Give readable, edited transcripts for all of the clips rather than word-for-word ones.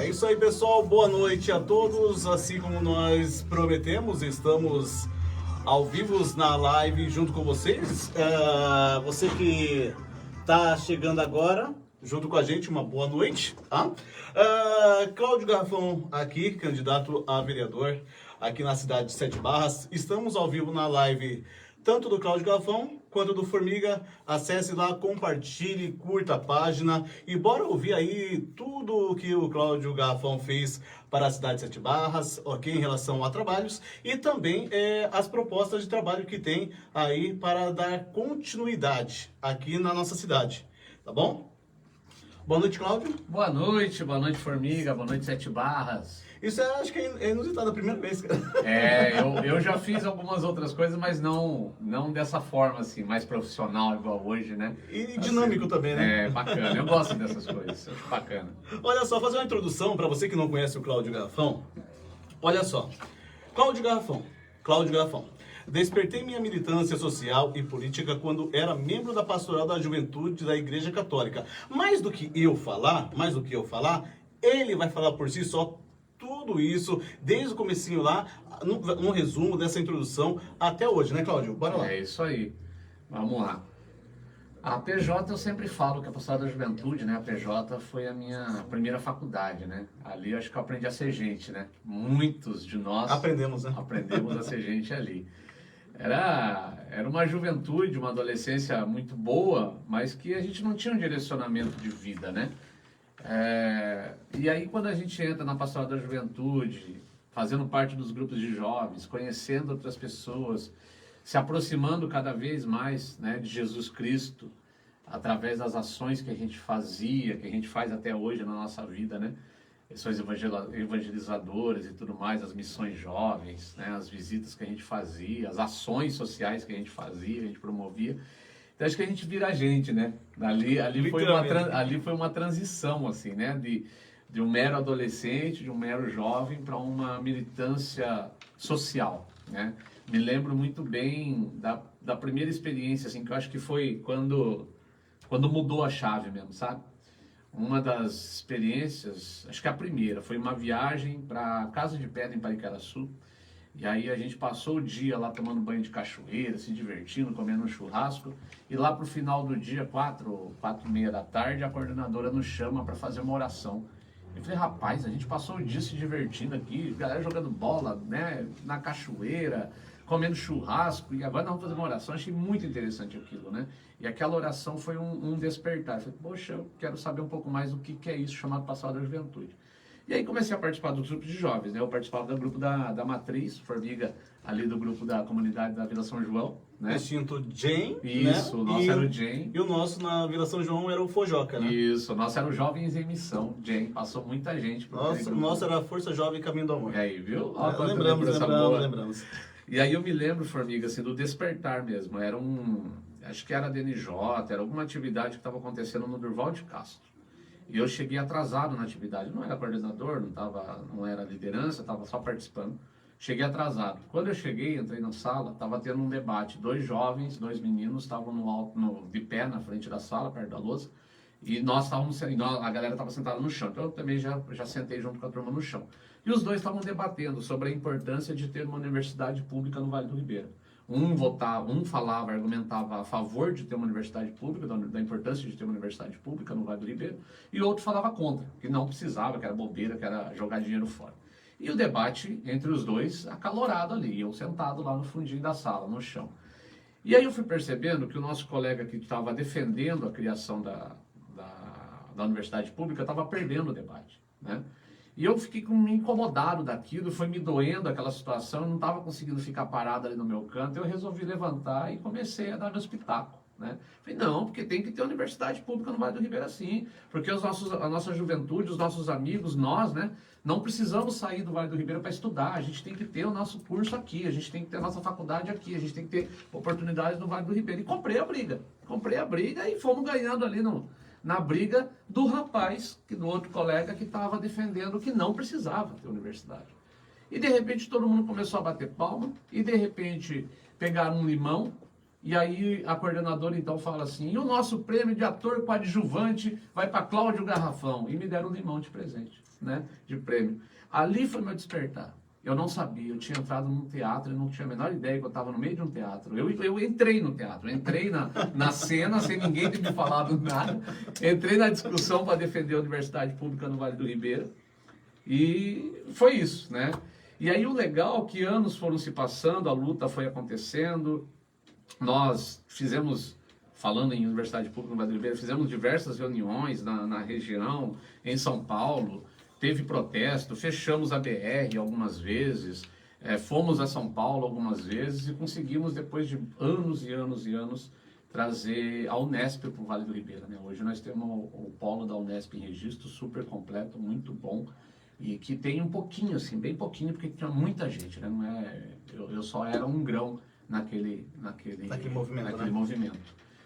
É isso aí, pessoal. Boa noite a todos. Assim como nós prometemos, estamos ao vivo na live junto com vocês. Você que está chegando agora, junto com a gente, uma boa noite. Tá? Cláudio Garrafão aqui, candidato a vereador aqui na cidade de Sete Barras. Estamos ao vivo na live tanto do Cláudio Garrafão quanto do Formiga. Acesse lá, compartilhe, curta a página e bora ouvir aí tudo o que o Cláudio Garrafão fez para a cidade de Sete Barras, ok, em relação a trabalhos e também as propostas de trabalho que tem aí para dar continuidade aqui na nossa cidade, tá bom? Boa noite, Cláudio. Boa noite, Formiga, boa noite, Sete Barras. Isso acho que é inusitado, a primeira vez, cara. Eu já fiz algumas outras coisas, mas não dessa forma, assim, mais profissional, igual hoje, né? E dinâmico assim, também, né? Bacana, eu gosto dessas coisas, acho bacana. Olha só, fazer uma introdução para você que não conhece o Cláudio Garrafão. Olha só, Cláudio Garrafão. Despertei minha militância social e política quando era membro da Pastoral da Juventude da Igreja Católica. Mais do que eu falar, ele vai falar por si só tudo isso, desde o comecinho lá, no resumo dessa introdução até hoje, né, Cláudio? Bora lá. É isso aí. Vamos lá. A PJ eu sempre falo que a Pastoral da Juventude, né? A PJ foi a minha primeira faculdade, né? Ali eu acho que eu aprendi a ser gente, né? Muitos de nós aprendemos, né? Aprendemos a ser gente ali. Era uma juventude, uma adolescência muito boa, mas que a gente não tinha um direcionamento de vida, né? E aí quando a gente entra na Pastoral da Juventude, fazendo parte dos grupos de jovens, conhecendo outras pessoas, se aproximando cada vez mais, né, de Jesus Cristo, através das ações que a gente fazia, que a gente faz até hoje na nossa vida, né? Ações evangelizadoras e tudo mais, as missões jovens, né, as visitas que a gente fazia, as ações sociais que a gente fazia, a gente promovia. Então acho que a gente vira a gente, né? Ali foi uma transição, assim, né? De um mero adolescente, de um mero jovem para uma militância social, né? Me lembro muito bem da primeira experiência, assim, que eu acho que foi quando mudou a chave mesmo, sabe? Uma das experiências, acho que a primeira, foi uma viagem para Casa de Pedra em Pariqueraçu. E aí a gente passou o dia lá tomando banho de cachoeira, se divertindo, comendo um churrasco. E lá pro final do dia, 4h30 da tarde, a coordenadora nos chama para fazer uma oração. Eu falei, rapaz, a gente passou o dia se divertindo aqui, galera jogando bola, né, na cachoeira, comendo churrasco, e agora nós vamos fazer uma oração. Achei muito interessante aquilo, né? E aquela oração foi um despertar. Eu falei, poxa, eu quero saber um pouco mais do que é isso chamado Pastoral da Juventude. E aí comecei a participar dos grupos de jovens, né? Eu participava do grupo da Matriz, Formiga, ali do grupo da comunidade da Vila São João, né? Extinto Gen, isso, né? O nosso era o Gen. E o nosso na Vila São João era o Fojoca, né? Isso, o nosso era o Jovens em Missão, Gen. Passou muita gente por aí. O nosso era a Força Jovem Caminho do Amor. E aí, viu? Lembramos. E aí eu me lembro, Formiga, assim, do despertar mesmo. Era acho que era a DNJ, era alguma atividade que estava acontecendo no Durval de Castro. E eu cheguei atrasado na atividade, não era coordenador, não era liderança, estava só participando. Cheguei atrasado. Quando eu cheguei, entrei na sala, estava tendo um debate. 2 jovens, 2 meninos estavam de pé na frente da sala, perto da lousa, e a galera estava sentada no chão. Então eu também já sentei junto com a turma no chão. E os dois estavam debatendo sobre a importância de ter uma universidade pública no Vale do Ribeira. Argumentava a favor de ter uma universidade pública, da importância de ter uma universidade pública no Vale do Ribeira, e outro falava contra, que não precisava, que era bobeira, que era jogar dinheiro fora. E o debate entre os dois acalorado ali, eu sentado lá no fundinho da sala, no chão. E aí eu fui percebendo que o nosso colega que estava defendendo a criação da universidade pública estava perdendo o debate, né? E eu fiquei me incomodado daquilo, foi me doendo aquela situação, eu não estava conseguindo ficar parado ali no meu canto, eu resolvi levantar e comecei a dar meu espetáculo, né? Falei, não, porque tem que ter universidade pública no Vale do Ribeira sim, porque a nossa juventude, os nossos amigos, nós, né, não precisamos sair do Vale do Ribeira para estudar, a gente tem que ter o nosso curso aqui, a gente tem que ter a nossa faculdade aqui, a gente tem que ter oportunidades no Vale do Ribeira. E comprei a briga e fomos ganhando ali na briga do rapaz, do outro colega que estava defendendo que não precisava ter universidade. E de repente todo mundo começou a bater palma, e de repente pegaram um limão, E aí a coordenadora então fala assim, e o nosso prêmio de ator coadjuvante vai para Cláudio Garrafão. E me deram um limão de presente, né, de prêmio. Ali foi meu despertar. Eu não sabia, eu tinha entrado num teatro e não tinha a menor ideia que eu estava no meio de um teatro. Eu entrei no teatro, entrei na cena sem ninguém ter me falado nada, entrei na discussão para defender a Universidade Pública no Vale do Ribeira e foi isso, né? E aí o legal é que anos foram se passando, a luta foi acontecendo, nós fizemos, falando em Universidade Pública no Vale do Ribeira, fizemos diversas reuniões na região, em São Paulo, teve protesto, fechamos a BR algumas vezes, fomos a São Paulo algumas vezes e conseguimos, depois de anos e anos e anos, trazer a Unesp para o Vale do Ribeira, né? Hoje nós temos o polo da Unesp em registro, super completo, muito bom, e que tem um pouquinho, assim, bem pouquinho, porque tinha muita gente, né? Não é, eu só era um grão naquele movimento.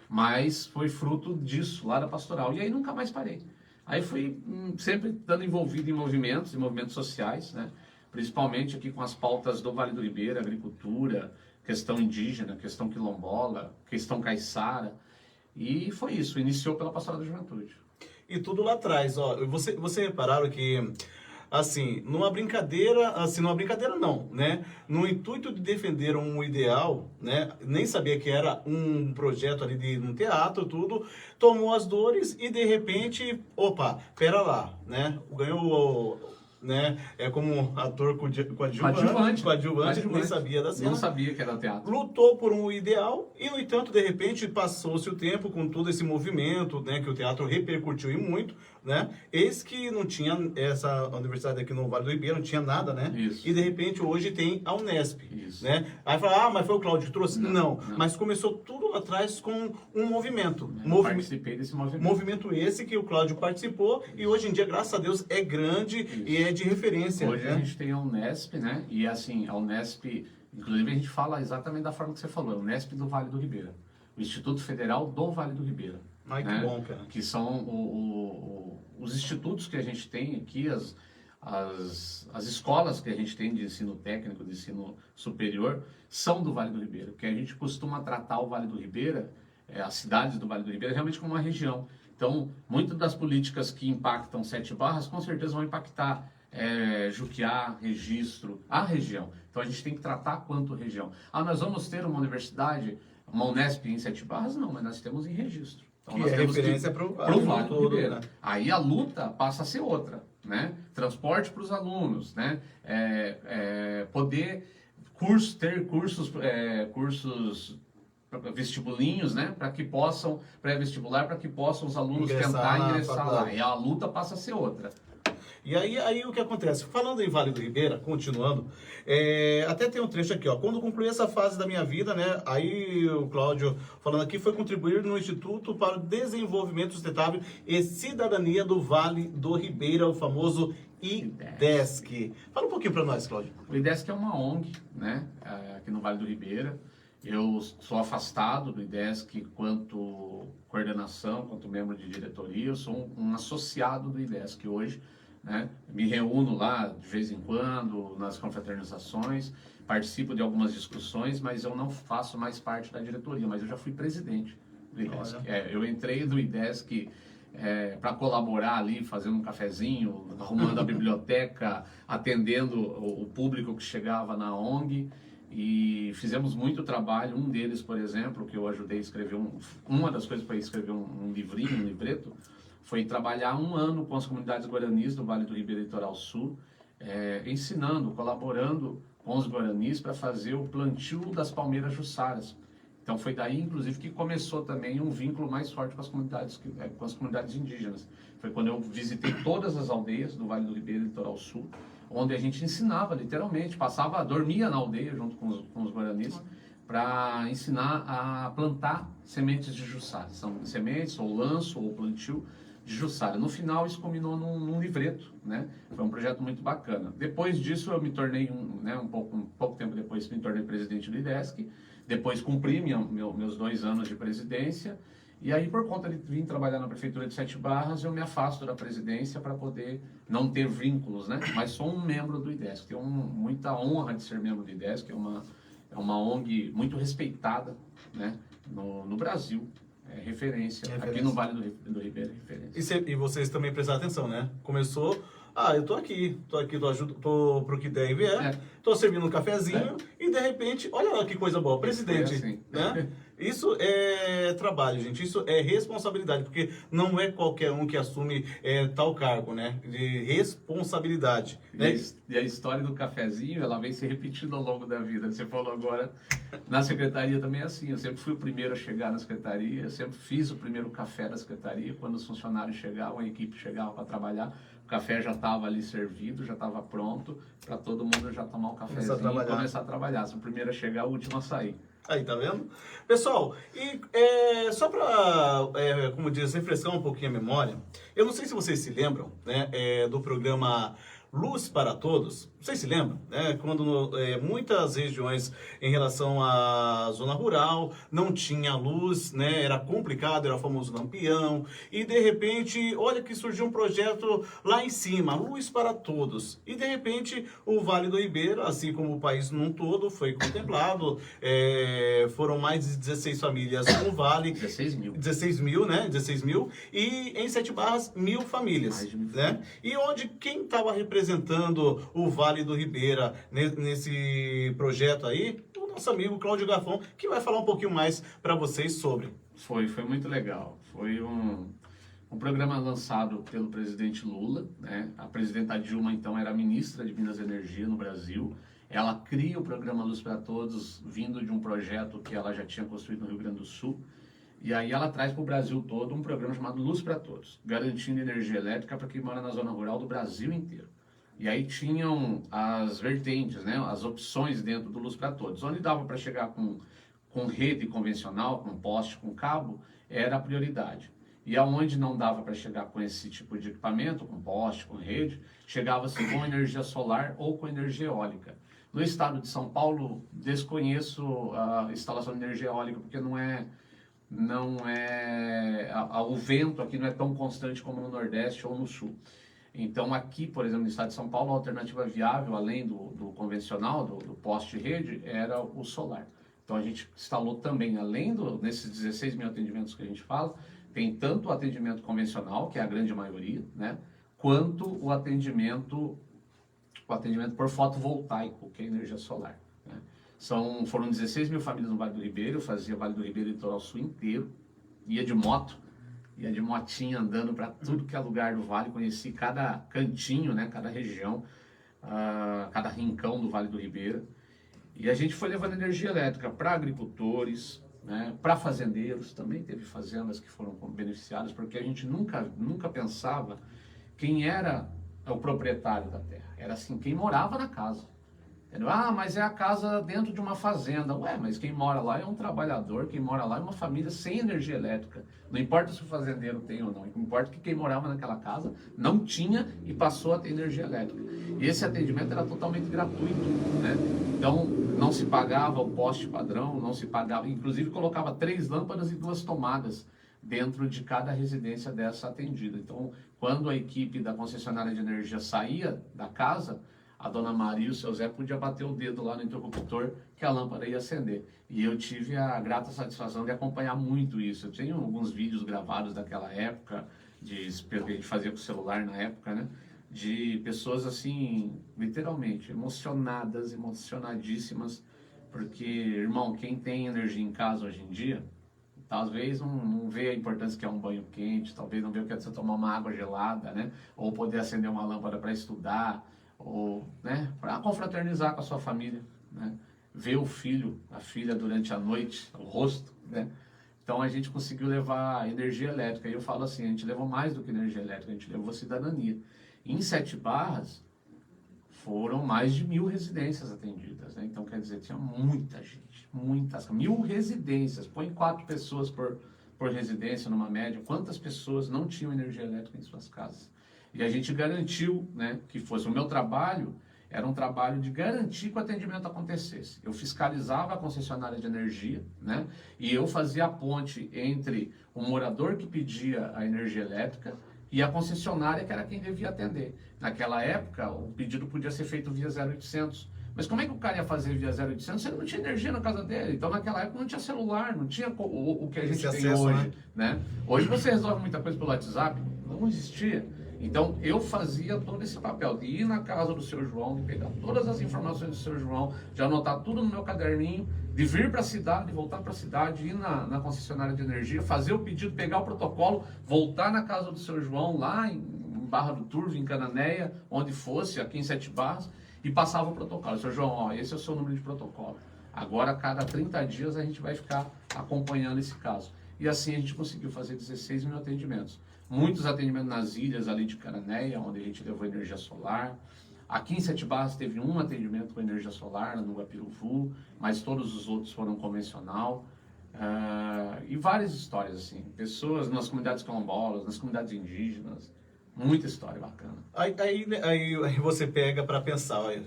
Mas foi fruto disso, lá da pastoral. E aí nunca mais parei. Aí fui sempre estando envolvido em movimentos sociais, né? Principalmente aqui com as pautas do Vale do Ribeira, agricultura, questão indígena, questão quilombola, questão caiçara. E foi isso, iniciou pela Pastoral da Juventude. E tudo lá atrás, ó, você repararam que, assim, numa brincadeira não, né? No intuito de defender um ideal, né? Nem sabia que era um projeto ali de um teatro, tudo, tomou as dores e de repente, opa, pera lá, né? Ganhou, né? É como ator coadjuvante, nem sabia da cena. Não sabia que era teatro. Lutou por um ideal e, no entanto, de repente, passou-se o tempo com todo esse movimento, né? Que o teatro repercutiu e muito, né? Eis que não tinha essa universidade aqui no Vale do Ribeira, não tinha nada, né? Isso. E, de repente, hoje tem a Unesp, Isso. né? Aí fala, mas foi o Cláudio que trouxe? Não. Mas começou tudo lá atrás com um movimento. Participei desse movimento. Movimento esse que o Cláudio participou e hoje em dia, graças a Deus, é grande. Isso. E é de referência. Hoje a gente tem a Unesp, né? E assim, a Unesp, inclusive a gente fala exatamente da forma que você falou, a Unesp do Vale do Ribeira. O Instituto Federal do Vale do Ribeira. Ai, né? Que bom, cara. Que são os institutos que a gente tem aqui, as escolas que a gente tem de ensino técnico, de ensino superior, são do Vale do Ribeira. Porque a gente costuma tratar o Vale do Ribeira, as cidades do Vale do Ribeira, realmente como uma região. Então, muitas das políticas que impactam Sete Barras, com certeza vão impactar Juquiá, Registro, a região. Então, a gente tem que tratar quanto região. Nós vamos ter uma universidade, uma Unesp em Sete Barras? Não, mas nós temos em Registro. Então, nós temos referência para o Vale do Ribeira. Né? Aí a luta passa a ser outra, né? Transporte para os alunos, né? Poder ter cursos vestibulinhos, né? Para que possam, pré-vestibular, para que possam os alunos tentar ingressar lá. E a luta passa a ser outra. E aí o que acontece? Falando em Vale do Ribeira, continuando, até tem um trecho aqui, ó. Quando concluí essa fase da minha vida, né? Aí o Cláudio falando aqui, foi contribuir no Instituto para o Desenvolvimento Sustentável e Cidadania do Vale do Ribeira, o famoso IDESC. Fala um pouquinho para nós, Cláudio. O IDESC é uma ONG, né? Aqui no Vale do Ribeira. Eu sou afastado do IDESC quanto coordenação, quanto membro de diretoria. Eu sou um associado do IDESC hoje. Né? Me reúno lá de vez em quando, nas confraternizações, participo de algumas discussões, mas eu não faço mais parte da diretoria, mas eu já fui presidente do IDESC. Eu entrei do IDESC para colaborar ali, fazendo um cafezinho, arrumando a biblioteca, atendendo o público que chegava na ONG, e fizemos muito trabalho. Um deles, por exemplo, que eu ajudei a escrever, uma das coisas para escrever um livrinho, um livreto, foi trabalhar 1 ano com as comunidades guaranis do Vale do Ribeira Litoral Sul, ensinando, colaborando com os guaranis para fazer o plantio das palmeiras jussaras. Então foi daí, inclusive, que começou também um vínculo mais forte com as comunidades indígenas. Foi quando eu visitei todas as aldeias do Vale do Ribeira Litoral Sul, onde a gente ensinava, literalmente, dormia na aldeia junto com os guaranis, para ensinar a plantar sementes de jussara. São sementes, ou lanço, ou plantio de jussara. No final, isso culminou num livreto, né? Foi um projeto muito bacana. Depois disso, eu me tornei, um pouco tempo depois, me tornei presidente do IDESC. Depois, cumpri meus 2 anos de presidência. E aí, por conta de vir trabalhar na Prefeitura de Sete Barras, eu me afasto da presidência para poder não ter vínculos, né? Mas sou um membro do IDESC. Tenho muita honra de ser membro do IDESC. É É uma ONG muito respeitada, né, no Brasil. É referência. Aqui no Vale do Ribeira é referência. E vocês também prestaram atenção, né? Começou, eu tô aqui, tô pro que der e vier, tô servindo um cafezinho e de repente, olha lá que coisa boa, presidente, assim. né? Isso é trabalho, gente, isso é responsabilidade, porque não é qualquer um que assume tal cargo, né? De responsabilidade. Né? E a história do cafezinho, ela vem se repetindo ao longo da vida. Você falou agora, na secretaria também é assim, eu sempre fui o primeiro a chegar na secretaria, eu sempre fiz o primeiro café da secretaria, quando os funcionários chegavam, a equipe chegava para trabalhar, o café já estava ali servido, já estava pronto, para todo mundo já tomar um cafezinho e começar a trabalhar. Se o primeiro a chegar, o último a sair. Aí, tá vendo? Pessoal, e só para, como diz, refrescar um pouquinho a memória, eu não sei se vocês se lembram, né, do programa Luz para Todos. Vocês se lembram, né? Quando muitas regiões em relação à zona rural não tinha luz, né? Era complicado, era o famoso lampião. E de repente, olha que surgiu um projeto lá em cima, Luz para Todos. E de repente, o Vale do Ribeira, assim como o país num todo, foi contemplado. Foram mais de 16 famílias no Vale. 16 mil. 16 mil, né? 16 mil. E em Sete Barras, 1.000 famílias. Mais de 1.000 né? E onde quem estava representando o Vale do Ribeira nesse projeto aí, o nosso amigo Cláudio Garfão, que vai falar um pouquinho mais para vocês sobre. Foi muito legal. Foi um programa lançado pelo presidente Lula, né? A presidenta Dilma, então, era ministra de Minas e Energia no Brasil. Ela cria o programa Luz para Todos, vindo de um projeto que ela já tinha construído no Rio Grande do Sul. E aí ela traz para o Brasil todo um programa chamado Luz para Todos, garantindo energia elétrica para quem mora na zona rural do Brasil inteiro. E aí tinham as vertentes, né, as opções dentro do Luz para Todos. Onde dava para chegar com rede convencional, com poste, com cabo, era a prioridade. E aonde não dava para chegar com esse tipo de equipamento, com poste, com rede, chegava-se com energia solar ou com energia eólica. No estado de São Paulo, desconheço a instalação de energia eólica, porque o vento aqui não é tão constante como no Nordeste ou no Sul. Então aqui, por exemplo, no estado de São Paulo, a alternativa viável, além do convencional, do poste rede, era o solar. Então a gente instalou também, além nesses 16 mil atendimentos que a gente fala, tem tanto o atendimento convencional, que é a grande maioria, né, quanto o atendimento por fotovoltaico, que é energia solar. Né. Foram 16 mil famílias no Vale do Ribeira, eu fazia Vale do Ribeira e Litoral Sul inteiro, ia de moto, ia de motinha andando para tudo que é lugar do Vale, conheci cada cantinho, né, cada região, cada rincão do Vale do Ribeira. E a gente foi levando energia elétrica para agricultores, né, para fazendeiros, também teve fazendas que foram beneficiadas, porque a gente nunca pensava quem era o proprietário da terra, era assim, quem morava na casa. Mas é a casa dentro de uma fazenda. Ué, mas quem mora lá é um trabalhador, quem mora lá é uma família sem energia elétrica. Não importa se o fazendeiro tem ou não, importa que quem morava naquela casa não tinha e passou a ter energia elétrica. E esse atendimento era totalmente gratuito, né? Então, não se pagava o poste padrão, não se pagava, inclusive colocava 3 lâmpadas e 2 tomadas dentro de cada residência dessa atendida. Então, quando a equipe da concessionária de energia saía da casa, a dona Maria e o seu Zé podiam bater o dedo lá no interruptor que a lâmpada ia acender. E eu tive a grata satisfação de acompanhar muito isso. Eu tenho alguns vídeos gravados daquela época, que a gente fazia com o celular na época, né? De pessoas assim, literalmente, emocionadíssimas, porque, irmão, quem tem energia em casa hoje em dia, talvez não vê a importância que é um banho quente, talvez não vê o que é você tomar uma água gelada, né? Ou poder acender uma lâmpada para estudar, ou, né, para confraternizar com a sua família, né? Ver o filho, a filha durante a noite, o rosto, né? Então a gente conseguiu levar energia elétrica. E eu falo assim, a gente levou mais do que energia elétrica, a gente levou cidadania. E em Sete Barras foram mais de 1.000 residências atendidas, né? Então quer dizer, tinha muita gente, 1.000 residências. Põe 4 pessoas por residência numa média. Quantas pessoas não tinham energia elétrica em suas casas? E a gente garantiu, né, que fosse o meu trabalho, era um trabalho de garantir que o atendimento acontecesse. Eu fiscalizava a concessionária de energia, né, e eu fazia a ponte entre o morador que pedia a energia elétrica e a concessionária, que era quem devia atender. Naquela época, o pedido podia ser feito via 0800, Mas como é que o cara ia fazer via 0800 se ele não tinha energia na casa dele? Então naquela época não tinha celular, não tinha o que a gente tem acesso, hoje, né? Hoje você resolve muita coisa pelo WhatsApp, não existia. Então eu fazia todo esse papel de ir na casa do seu João, de pegar todas as informações do seu João, de anotar tudo no meu caderninho, de vir para a cidade, voltar para a cidade, ir na concessionária de energia, fazer o pedido, pegar o protocolo, voltar na casa do seu João, lá em Barra do Turvo, em Cananéia, onde fosse, aqui em Sete Barras, e passava o protocolo. Seu João, ó, esse é o seu número de protocolo. Agora, a cada 30 dias, a gente vai ficar acompanhando esse caso. E assim a gente conseguiu fazer 16 mil atendimentos. Muitos atendimentos nas ilhas ali de Cananéia, onde a gente levou energia solar. Aqui em Sete Barras teve um atendimento com energia solar, no Guapiruvu, mas todos os outros foram convencional. E várias histórias, assim. Pessoas nas comunidades quilombolas, nas comunidades indígenas. Muita história bacana. Aí você pega para pensar, olha,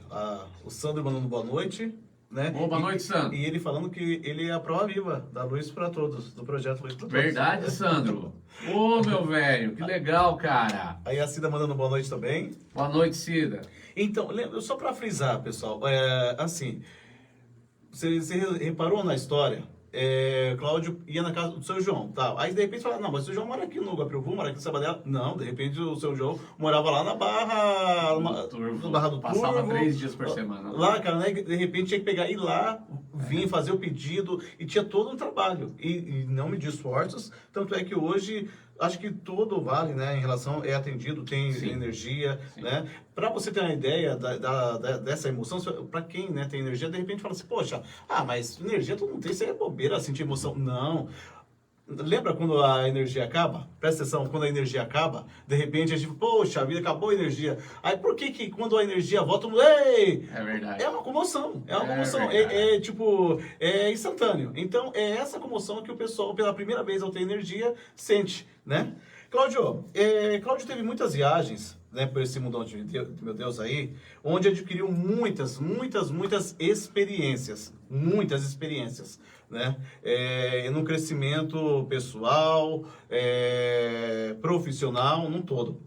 o Sandro mandando boa noite, né? Boa noite, Sandro. E ele falando que ele é a prova viva da Luz para Todos, do projeto Luz para Todos. Verdade, Sandro. Ô, meu velho, que legal, cara. Aí a Cida mandando boa noite também. Boa noite, Cida. Então, só para frisar, pessoal, assim, você reparou na história? Cláudio ia na casa do seu João, tá? Aí de repente fala, não, mas o seu João mora aqui no Guapiruvu, mora aqui no Sabadell. Não, de repente o seu João morava lá na Barra do Turvo. Passava 3 dias por semana. Lá, cara, né? De repente tinha que pegar, ir lá, vir fazer o pedido, e tinha todo um trabalho. E não medir esforços, tanto é que hoje, acho que todo o Vale, né, em relação, é atendido, tem Sim. energia, Sim. né? Para você ter uma ideia dessa emoção, para quem, né, tem energia, de repente fala assim, poxa, mas energia todo mundo tem, isso aí é bobeira, sentir emoção. Não. Lembra quando a energia acaba? Presta atenção, quando a energia acaba, de repente a gente, poxa, a vida acabou a energia. Aí por que quando a energia volta, ei! É verdade. É uma comoção, é uma comoção, é instantâneo. Então é essa comoção que o pessoal, pela primeira vez ao ter energia, sente, né? Cláudio teve muitas viagens, né, por esse mundão de meu Deus aí, onde adquiriu muitas experiências, né, no crescimento pessoal, profissional, num todo.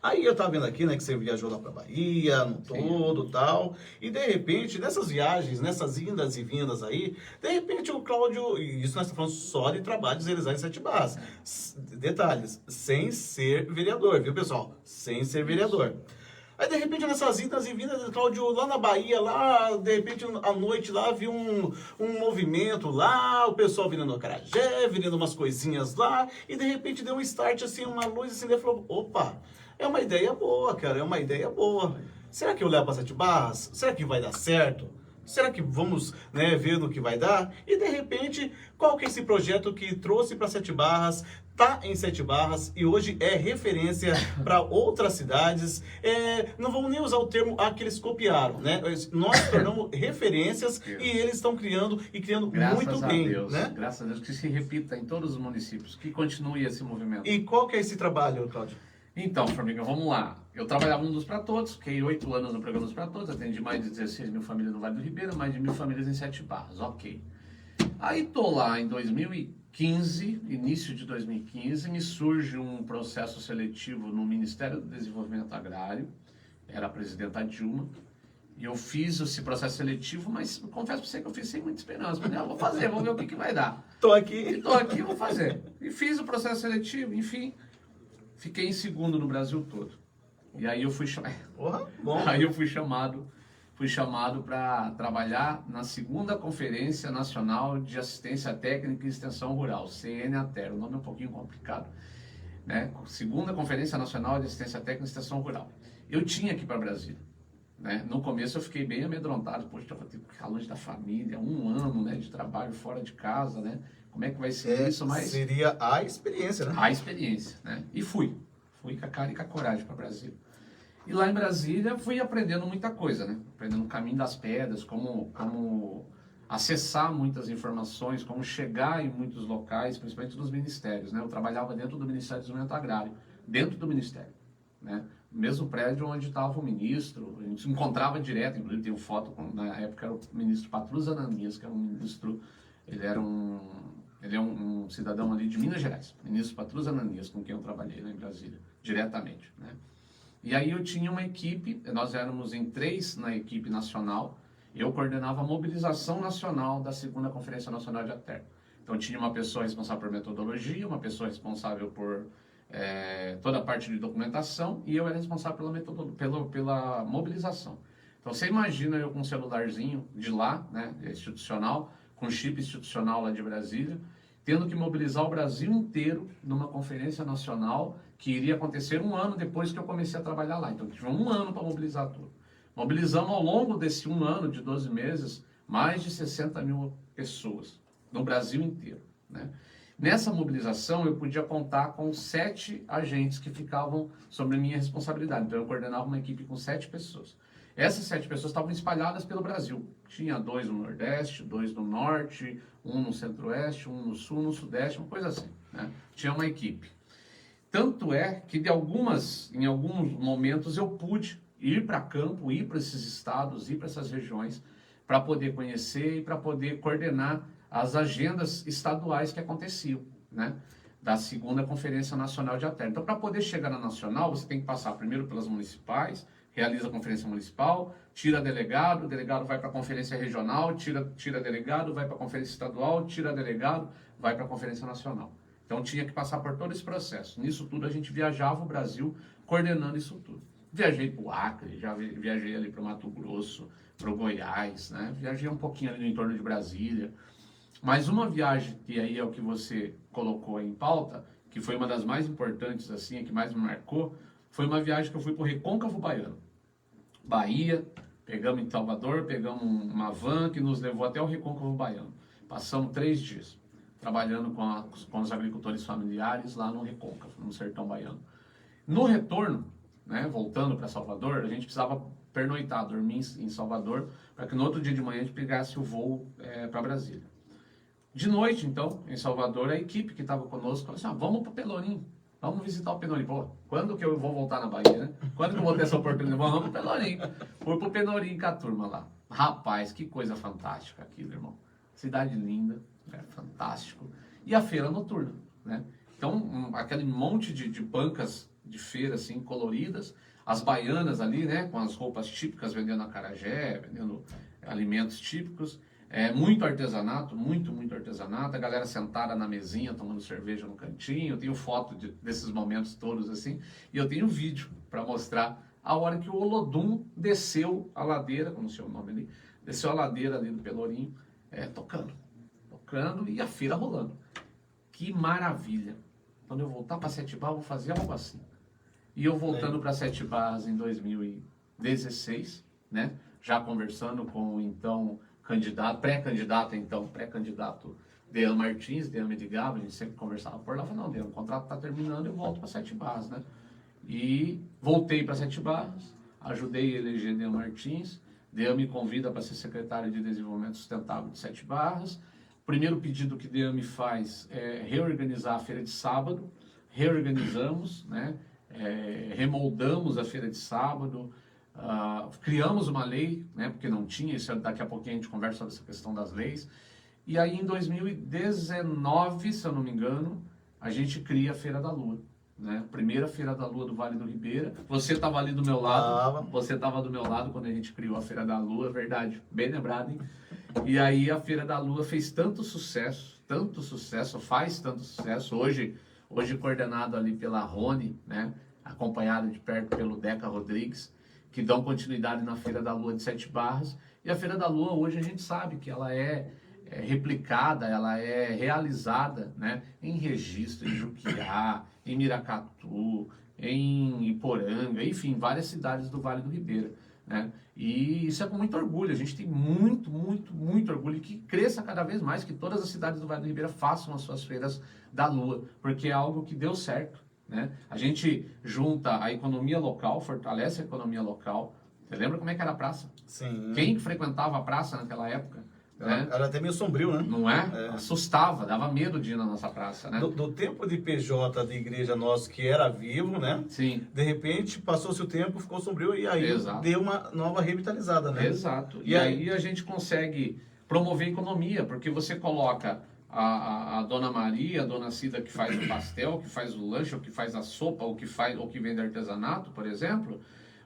Aí eu tava vendo aqui, né, que você viajou lá pra Bahia, no todo, tal, e de repente, nessas viagens, nessas indas e vindas aí, de repente o Cláudio, e isso nós estamos falando só de trabalhos realizados em Sete Barras, detalhes, sem ser vereador, viu, pessoal? Sem ser vereador. Aí, de repente, nessas idas e vindas, Cláudio, lá na Bahia, lá, de repente, à noite, lá, viu um movimento lá, o pessoal virando acarajé, virando umas coisinhas lá, e de repente deu um start, assim, uma luz, assim, ele falou, opa, é uma ideia boa, cara, é uma ideia boa. Será que eu levo para Sete Barras? Será que vai dar certo? Será que vamos, né, ver no que vai dar? E, de repente, qual que é esse projeto que trouxe para Sete Barras, tá em Sete Barras e hoje é referência para outras cidades. Não vamos nem usar o termo que eles copiaram, né? Nós tornamos referências e eles estão criando muito bem, Deus, né? Graças a Deus que se repita em todos os municípios, que continue esse movimento. E qual que é esse trabalho, Cláudio? Então, Formiga, vamos lá. Eu trabalhava no Luz para Todos, fiquei 8 anos no programa Luz para Todos, atendi mais de 16 mil famílias no Vale do Ribeira, mais de 1.000 famílias em Sete Barras, ok. Aí tô lá em 2015, início de 2015, me surge um processo seletivo no Ministério do Desenvolvimento Agrário, era a presidenta Dilma, e eu fiz esse processo seletivo, mas confesso para você que eu fiz sem muita esperança, falei, vou fazer, vou ver o que vai dar. Tô aqui, Vou fazer. E fiz o processo seletivo, enfim, fiquei em segundo no Brasil todo. E aí eu fui chamado para trabalhar na segunda Conferência Nacional de Assistência Técnica e Extensão Rural, CNATER, o nome é um pouquinho complicado, né? Segunda Conferência Nacional de Assistência Técnica e Extensão Rural. Eu tinha que ir para Brasília, né? No começo eu fiquei bem amedrontado, poxa, eu vou ter que ficar longe da família, 1 ano, né, de trabalho fora de casa, né? Como é que vai ser isso? Mas seria a experiência, né? A experiência, né? E fui com a cara e com a coragem para Brasília. E lá em Brasília fui aprendendo muita coisa, né? Aprendendo o caminho das pedras, como acessar muitas informações, como chegar em muitos locais, principalmente nos ministérios, né? Eu trabalhava dentro do Ministério do Desenvolvimento Agrário, dentro do Ministério, né? No mesmo prédio onde estava o ministro, a gente se encontrava direto, inclusive tenho foto, na época era o ministro Patrus Ananias, que era um ministro, ele é um cidadão ali de Minas Gerais, ministro Patrus Ananias, com quem eu trabalhei lá em Brasília, diretamente, né? E aí eu tinha uma equipe, nós éramos em 3 na equipe nacional, eu coordenava a mobilização nacional da segunda Conferência Nacional de ATER. Então tinha uma pessoa responsável por metodologia, uma pessoa responsável por toda a parte de documentação e eu era responsável pela mobilização. Então você imagina eu com um celularzinho de lá, né, institucional, com chip institucional lá de Brasília, tendo que mobilizar o Brasil inteiro numa conferência nacional que iria acontecer 1 ano depois que eu comecei a trabalhar lá. Então tive 1 ano para mobilizar tudo. Mobilizamos ao longo desse 1 ano, de 12 meses, mais de 60 mil pessoas no Brasil inteiro, né? Nessa mobilização eu podia contar com 7 agentes que ficavam sobre minha responsabilidade. Então eu coordenava uma equipe com 7 pessoas. Essas 7 pessoas estavam espalhadas pelo Brasil. Tinha 2 no Nordeste, 2 no Norte, 1 no Centro-Oeste, 1 no Sul, no Sudeste, uma coisa assim, né? Tinha uma equipe. Tanto é que em alguns momentos eu pude ir para campo, ir para esses estados, ir para essas regiões, para poder conhecer e para poder coordenar as agendas estaduais que aconteciam, né? Da segunda Conferência Nacional de ATER. Então, para poder chegar na nacional, você tem que passar primeiro pelas municipais, realiza a conferência municipal, tira delegado, o delegado vai para a conferência regional, tira delegado, vai para a conferência estadual, tira delegado, vai para a conferência nacional. Então, tinha que passar por todo esse processo. Nisso tudo, a gente viajava o Brasil coordenando isso tudo. Viajei para o Acre, já viajei ali para o Mato Grosso, para o Goiás, né? Viajei um pouquinho ali no entorno de Brasília. Mas uma viagem, que aí é o que você colocou aí em pauta, que foi uma das mais importantes, assim, a que mais me marcou, foi uma viagem que eu fui para o Recôncavo Baiano. Bahia, pegamos em Salvador, pegamos uma van que nos levou até o Recôncavo Baiano. Passamos 3 dias trabalhando com os agricultores familiares lá no Recôncavo, no sertão baiano. No retorno, né, voltando para Salvador, a gente precisava pernoitar, dormir em Salvador, para que no outro dia de manhã a gente pegasse o voo para Brasília. De noite, então, em Salvador, a equipe que estava conosco falou assim, vamos para o Pelourinho, vamos visitar o Pelourinho. Pô, quando que eu vou voltar na Bahia, né? Quando que eu vou ter essa oportunidade? Vamos para o Pelourinho. Fui para o Pelourinho com a turma lá. Rapaz, que coisa fantástica aquilo, irmão. Cidade linda, fantástico. E a feira noturna, né? Então, aquele monte de bancas de feira, assim, coloridas, as baianas ali, né, com as roupas típicas, vendendo acarajé, vendendo alimentos típicos, muito artesanato, muito artesanato, a galera sentada na mesinha, tomando cerveja no cantinho. Eu tenho foto desses momentos todos, assim, e eu tenho vídeo para mostrar a hora que o Olodum desceu a ladeira, como se chama o nome ali, desceu a ladeira ali do Pelourinho, tocando, e a feira rolando. Que maravilha! Quando eu voltar para Sete Barras, eu vou fazer algo assim. E eu voltando para Sete Barras em 2016, né? Já conversando com o então pré-candidato Dean Martins, Dean me ligava, a gente sempre conversava por lá, falei, não, Dean, o contrato está terminando, eu volto para Sete Barras, né? E voltei para Sete Barras, ajudei a eleger Dean Martins, Dean me convida para ser secretário de Desenvolvimento Sustentável de Sete Barras. O primeiro pedido que Dean me faz é reorganizar a feira de sábado, reorganizamos, né? Remoldamos a feira de sábado, criamos uma lei, né, porque não tinha, isso daqui a pouquinho a gente conversa sobre essa questão das leis, e aí em 2019, se eu não me engano, a gente cria a Feira da Lua, né, primeira Feira da Lua do Vale do Ribeira. Você estava ali do meu lado, quando a gente criou a Feira da Lua, verdade, bem lembrado, hein? E aí a Feira da Lua fez tanto sucesso, faz tanto sucesso, hoje coordenado ali pela Rony, né, acompanhado de perto pelo Deca Rodrigues, que dão continuidade na Feira da Lua de Sete Barras. E a Feira da Lua hoje a gente sabe que ela é replicada, ela é realizada, né, em Registro, em Juquiá, em Miracatu, em Iporanga, enfim, várias cidades do Vale do Ribeira, né? E isso é com muito orgulho, a gente tem muito orgulho que cresça cada vez mais, que todas as cidades do Vale do Ribeira façam as suas feiras da Lua, porque é algo que deu certo, né? A gente junta a economia local, fortalece a economia local. Você lembra como é que era a praça? Sim. Quem frequentava a praça naquela época? Né? Era até meio sombrio, né? Não é? Assustava, dava medo de ir na nossa praça, né? Do tempo de PJ de igreja nosso, que era vivo, né? Sim. De repente, passou-se o tempo, ficou sombrio e aí Exato. Deu uma nova revitalizada, né? Exato. E aí a gente consegue promover a economia, porque você coloca a Dona Maria, a Dona Cida que faz o pastel, que faz o lanche, ou que faz a sopa, ou que vende artesanato, por exemplo,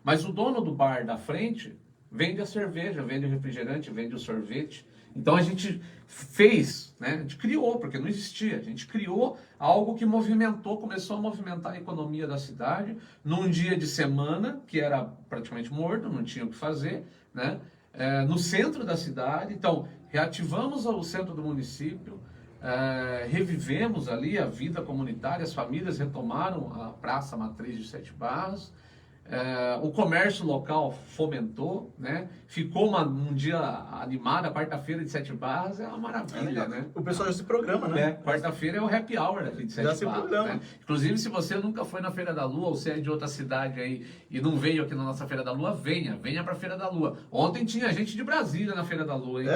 mas o dono do bar da frente vende a cerveja, vende o refrigerante, vende o sorvete. Então a gente fez, né? A gente criou, porque não existia, a gente criou algo que movimentou, começou a movimentar a economia da cidade num dia de semana, que era praticamente morto, não tinha o que fazer, né? No centro da cidade. Então reativamos o centro do município, revivemos ali a vida comunitária, as famílias retomaram a Praça Matriz de Sete Barras, o comércio local fomentou, né? Ficou um dia animado, a quarta-feira de Sete Barras é uma maravilha, né? O pessoal já se programa, né? Quarta-feira é o happy hour aqui de Já Sete se Barras, programa. né? Inclusive, se você nunca foi na Feira da Lua, ou se é de outra cidade aí e não veio aqui na nossa Feira da Lua, venha pra Feira da Lua. Ontem tinha gente de Brasília na Feira da Lua, hein?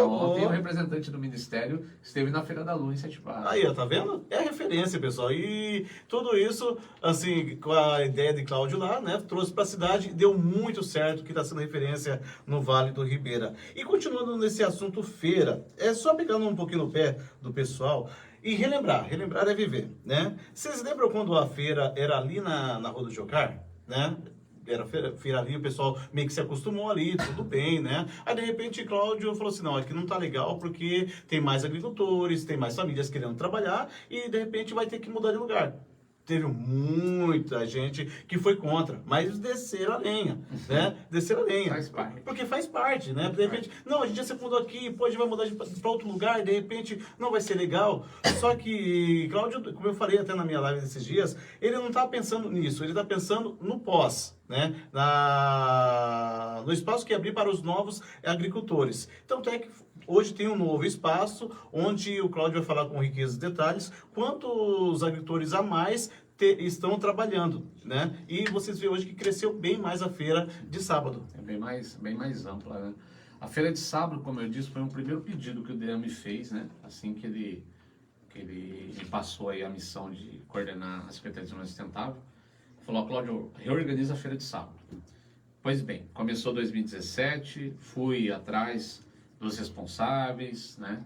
Ontem o representante do Ministério esteve na Feira da Lua em Sete Barras. Aí, ó, tá vendo? É referência, pessoal. E tudo isso, assim, com a ideia de Cláudio lá, né? Trouxe para a cidade, deu muito certo, que está sendo referência no Vale do Ribeira. E continuando nesse assunto feira, é só pegando um pouquinho no pé do pessoal e relembrar é viver, né? Vocês lembram quando a feira era ali na Rua do Jocar, né? Era feira ali, o pessoal meio que se acostumou ali, tudo bem, né? Aí, de repente, Cláudio falou assim, não, aqui não tá legal porque tem mais agricultores, tem mais famílias querendo trabalhar e, de repente, vai ter que mudar de lugar. Teve muita gente que foi contra, mas desceram a lenha, né? Desceram a lenha. Faz parte. Porque faz parte, né? De repente, não, a gente já se mudou aqui, pô, a gente vai mudar para outro lugar, de repente, não vai ser legal. Só que, Cláudio, como eu falei até na minha live desses dias, ele não tá pensando nisso, ele tá pensando no pós, né? No espaço que abrir para os novos agricultores. Então, até que hoje tem um novo espaço, onde o Cláudio vai falar com riqueza de detalhes, quantos agricultores a mais estão trabalhando, né? E vocês veem hoje que cresceu bem mais a feira de sábado. É bem mais ampla, né? A feira de sábado, como eu disse, foi um primeiro pedido que o DM fez, né? Assim que ele passou aí a missão de coordenar a Secretaria de Desenvolvimento Sustentável, falou, Cláudio, reorganiza a feira de sábado. Pois bem, começou 2017, fui atrás dos responsáveis, né?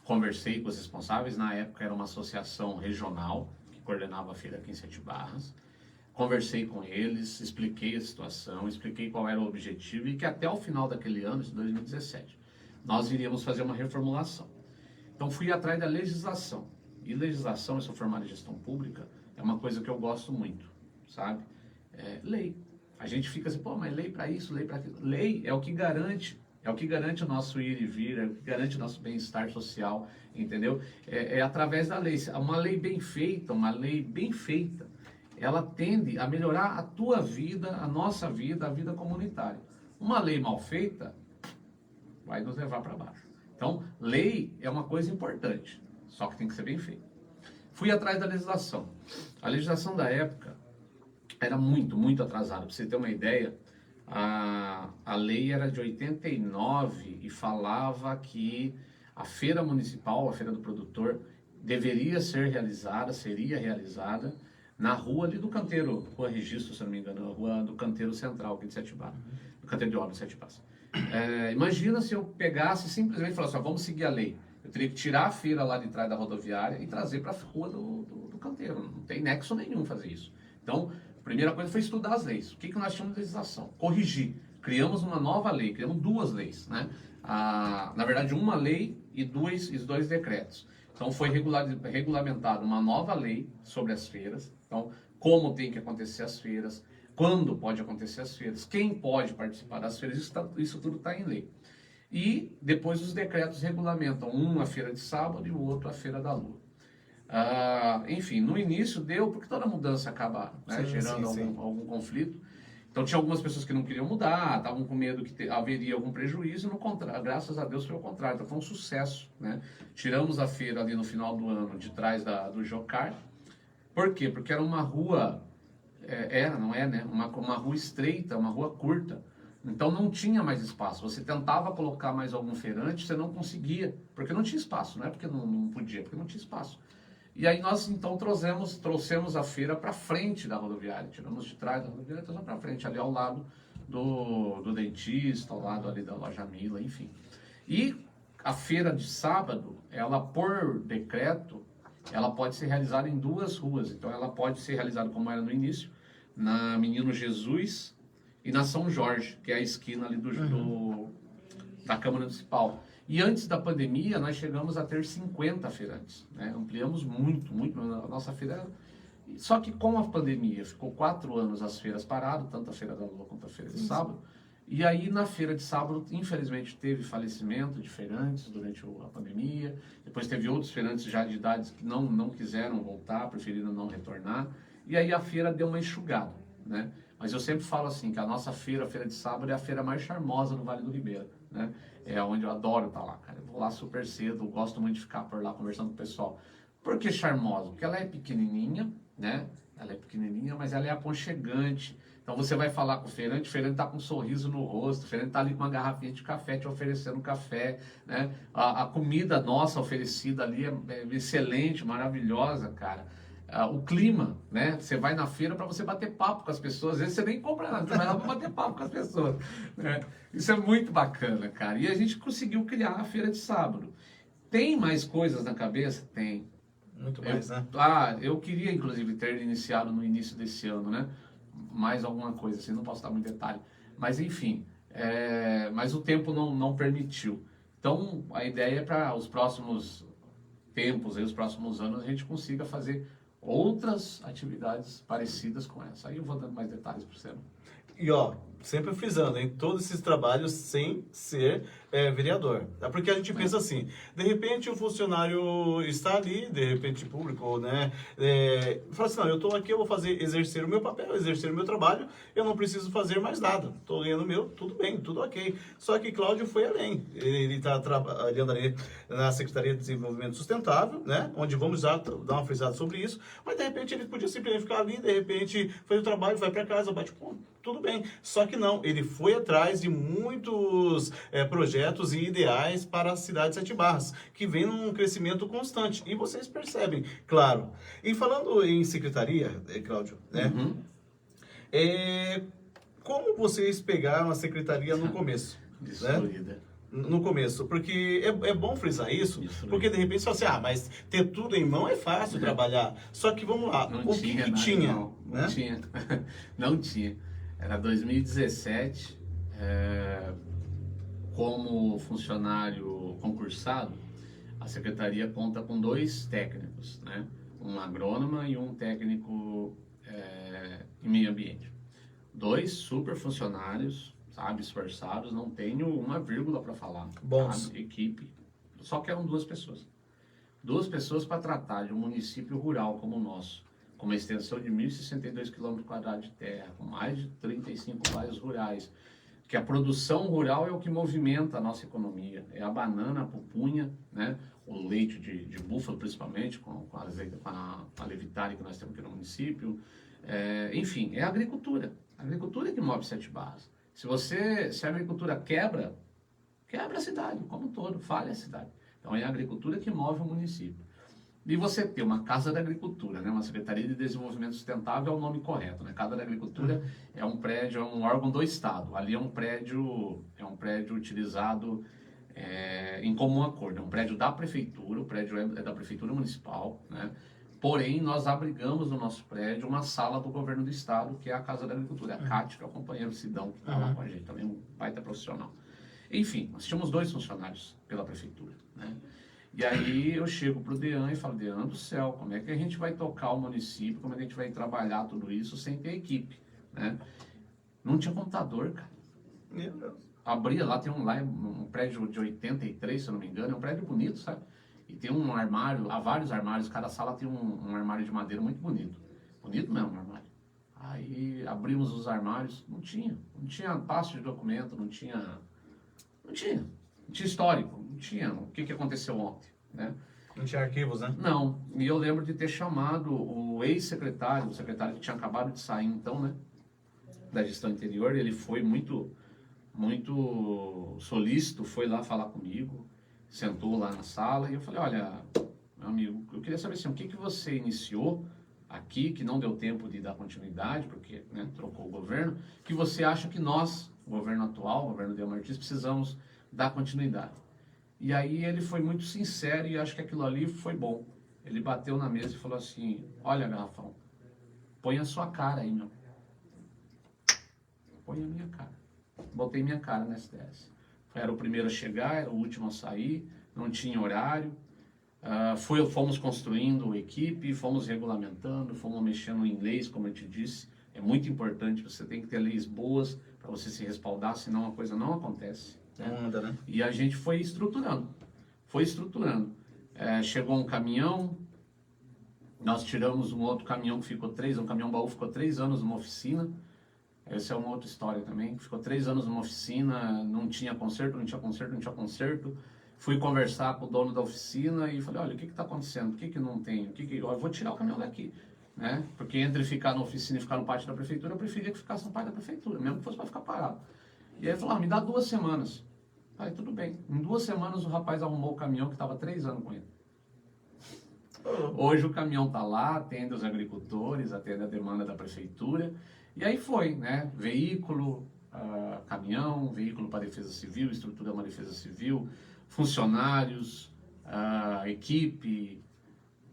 Conversei com os responsáveis, na época era uma associação regional que coordenava a feira aqui em Sete Barras. Conversei com eles, expliquei a situação, expliquei qual era o objetivo e que até o final daquele ano, de 2017, nós iríamos fazer uma reformulação. Então fui atrás da legislação. E legislação, eu sou formado em gestão pública, é uma coisa que eu gosto muito, sabe? Lei. A gente fica assim, pô, mas lei para isso, lei para aquilo. Lei é o que garante o nosso ir e vir, é o que garante o nosso bem-estar social, entendeu? É através da lei. Uma lei bem feita, ela tende a melhorar a tua vida, a nossa vida, a vida comunitária. Uma lei mal feita vai nos levar para baixo. Então, lei é uma coisa importante, só que tem que ser bem feita. Fui atrás da legislação. A legislação da época era muito atrasada. Para você ter uma ideia, a lei era de 89 e falava que a feira municipal, a feira do produtor, seria realizada na rua ali do canteiro, Rua Registro, se não me engano, rua do canteiro central aqui de Sete Barras, do canteiro de obras de Sete Barras. Imagina se eu pegasse e simplesmente falasse, vamos seguir a lei. Eu teria que tirar a feira lá de trás da rodoviária e trazer para a rua do canteiro. Não tem nexo nenhum fazer isso. Então, a primeira coisa foi estudar as leis. O que nós chamamos de legislação? Corrigir. Criamos uma nova lei, criamos duas leis, né? Na verdade, uma lei e dois decretos. Então, foi regulamentada uma nova lei sobre as feiras. Então, como tem que acontecer as feiras, quando pode acontecer as feiras, quem pode participar das feiras, isso tudo está em lei. E depois os decretos regulamentam, um a feira de sábado e o outro a feira da lua. Enfim, no início deu, porque toda mudança acaba, né, gerando algum conflito. Então tinha algumas pessoas que não queriam mudar, estavam com medo que haveria algum prejuízo, graças a Deus foi ao contrário, então foi um sucesso, né? Tiramos a feira ali no final do ano, de trás do Jocar. Por quê? Porque era uma rua, não é, né? Uma rua estreita, uma rua curta. Então não tinha mais espaço. Você tentava colocar mais algum feirante, você não conseguia, porque não tinha espaço, não é porque não podia, porque não tinha espaço. E aí nós então trouxemos a feira para frente da rodoviária, tiramos de trás da rodoviária e trouxemos para frente, ali ao lado do dentista, ao lado ali da loja Mila, enfim. E a feira de sábado, ela por decreto, ela pode ser realizada em 2 ruas. Então ela pode ser realizada como era no início, na Menino Jesus e na São Jorge, que é a esquina ali da Câmara Municipal. E antes da pandemia, nós chegamos a ter 50 feirantes, né? Ampliamos muito, muito. A nossa feira... Só que com a pandemia, ficou 4 anos as feiras paradas, tanto a Feira da Lua quanto a Feira de Sábado. E aí, na Feira de Sábado, infelizmente, teve falecimento de feirantes durante a pandemia. Depois teve outros feirantes já de idades que não quiseram voltar, preferiram não retornar. E aí a feira deu uma enxugada, né? Mas eu sempre falo assim, que a nossa feira, a Feira de Sábado, é a feira mais charmosa do Vale do Ribeira, né? É onde eu adoro estar lá, cara. Eu vou lá super cedo, gosto muito de ficar por lá conversando com o pessoal. Por que charmosa? Porque ela é pequenininha, né? Ela é pequenininha, mas ela é aconchegante. Então você vai falar com o feirante tá com um sorriso no rosto, o feirante tá ali com uma garrafinha de café te oferecendo café, né? A comida nossa oferecida ali é excelente, maravilhosa, cara. O clima, né? Você vai na feira para você bater papo com as pessoas, às vezes você nem compra nada, você vai lá para bater papo com as pessoas, né? Isso é muito bacana, cara. E a gente conseguiu criar a Feira de Sábado. Tem mais coisas na cabeça? Tem. Muito mais, né? Eu queria, inclusive, ter iniciado no início desse ano, né? Mais alguma coisa, assim, não posso dar muito detalhe. Mas, enfim, mas o tempo não permitiu. Então, a ideia é para os próximos tempos, aí, os próximos anos, a gente consiga fazer outras atividades parecidas com essa. Aí eu vou dando mais detalhes para você. E ó, sempre frisando, em todos esses trabalhos sem ser vereador. É porque a gente pensa assim, de repente o funcionário está ali, de repente público, né? Fala assim, não, eu estou aqui, eu vou exercer o meu papel, exercer o meu trabalho, eu não preciso fazer mais nada. Estou ganhando o meu, tudo bem, tudo ok. Só que Cláudio foi além. Ele está trabalhando ali na Secretaria de Desenvolvimento Sustentável, né? Onde vamos já dar uma frisada sobre isso, mas de repente ele podia simplesmente ficar ali, de repente faz o trabalho, vai para casa, bate ponto, tudo bem. Só que não, ele foi atrás de muitos projetos e ideais para a cidade de Sete Barras, que vem num crescimento constante. E vocês percebem, claro. E falando em secretaria, Cláudio, né? Como vocês pegaram a secretaria no começo? Né? No começo, porque é bom frisar isso, porque de repente você fala assim, mas ter tudo em mão é fácil trabalhar. Só que vamos lá, não o tinha que nada, tinha? Não tinha. Não tinha. Era 2017, como funcionário concursado, a secretaria conta com 2 técnicos, né? Um agrônomo e um técnico em meio ambiente. 2 super funcionários, sabe, esforçados, não tenho uma vírgula para falar. Bons. Sabe? Equipe. Só que eram 2 pessoas. 2 pessoas para tratar de um município rural como o nosso, com uma extensão de 1.062 km² de terra, com mais de 35 bairros rurais, que a produção rural é o que movimenta a nossa economia. É a banana, a pupunha, né? O leite de búfalo, principalmente, com a levitária que nós temos aqui no município. Enfim, é a agricultura. A agricultura que move Sete Barras. Se a agricultura quebra a cidade como um todo, falha a cidade. Então é a agricultura que move o município. E você ter uma Casa da Agricultura, né? Uma Secretaria de Desenvolvimento Sustentável é o nome correto, né? Casa da Agricultura é um prédio, é um órgão do Estado. Ali é um prédio utilizado em comum acordo. É um prédio da Prefeitura, o prédio é da Prefeitura Municipal, né? Porém, nós abrigamos no nosso prédio uma sala do Governo do Estado, que é a Casa da Agricultura. A Cátia, que é o companheiro Sidão, que está lá com a gente, também um baita profissional. Enfim, nós tínhamos 2 funcionários pela Prefeitura, né? E aí eu chego pro Dean e falo, Dean do céu, como é que a gente vai tocar o município, como é que a gente vai trabalhar tudo isso sem ter equipe, né? Não tinha computador, cara. Meu Deus. Abria lá, tem um prédio de 83, se eu não me engano, é um prédio bonito, sabe? E tem um armário, há vários armários, cada sala tem um armário de madeira muito bonito. Bonito mesmo o armário. Aí abrimos os armários, não tinha passo de documento, não tinha histórico, não tinha o que aconteceu ontem, né? Não tinha arquivos, né? Não, e eu lembro de ter chamado o ex-secretário, o secretário que tinha acabado de sair então, né, da gestão anterior, ele foi muito solícito, foi lá falar comigo, sentou lá na sala e eu falei, olha, meu amigo, eu queria saber assim, o que você iniciou aqui, que não deu tempo de dar continuidade, porque, né, trocou o governo, que você acha que nós, o governo atual, o governo Dean Martins, precisamos dar continuidade. E aí ele foi muito sincero e acho que aquilo ali foi bom. Ele bateu na mesa e falou assim, olha, Garrafão, põe a sua cara aí, meu. Põe a minha cara. Botei minha cara na SDS. Era o primeiro a chegar, era o último a sair, não tinha horário. Fomos construindo equipe, fomos regulamentando, fomos mexendo em leis, como eu te disse. É muito importante, você tem que ter leis boas para você se respaldar, senão a coisa não acontece. Não anda, né? E a gente foi estruturando. Chegou um caminhão, nós tiramos um outro caminhão que ficou um caminhão baú ficou 3 anos numa oficina. Essa é uma outra história também. Ficou 3 anos numa oficina, não tinha conserto. Fui conversar com o dono da oficina e falei, olha, o que está acontecendo? Por que não tem? Eu vou tirar o caminhão daqui. Né? Porque entre ficar na oficina e ficar no pátio da prefeitura, eu preferia que ficasse no pátio da prefeitura, mesmo que fosse para ficar parado. E aí ele falou, me dá 2 semanas. Aí tudo bem. Em 2 semanas o rapaz arrumou o caminhão que estava 3 anos com ele. Hoje o caminhão está lá, atende os agricultores, atende a demanda da prefeitura. E aí foi, né? Veículo, caminhão, veículo para defesa civil, estrutura uma defesa civil, funcionários, equipe.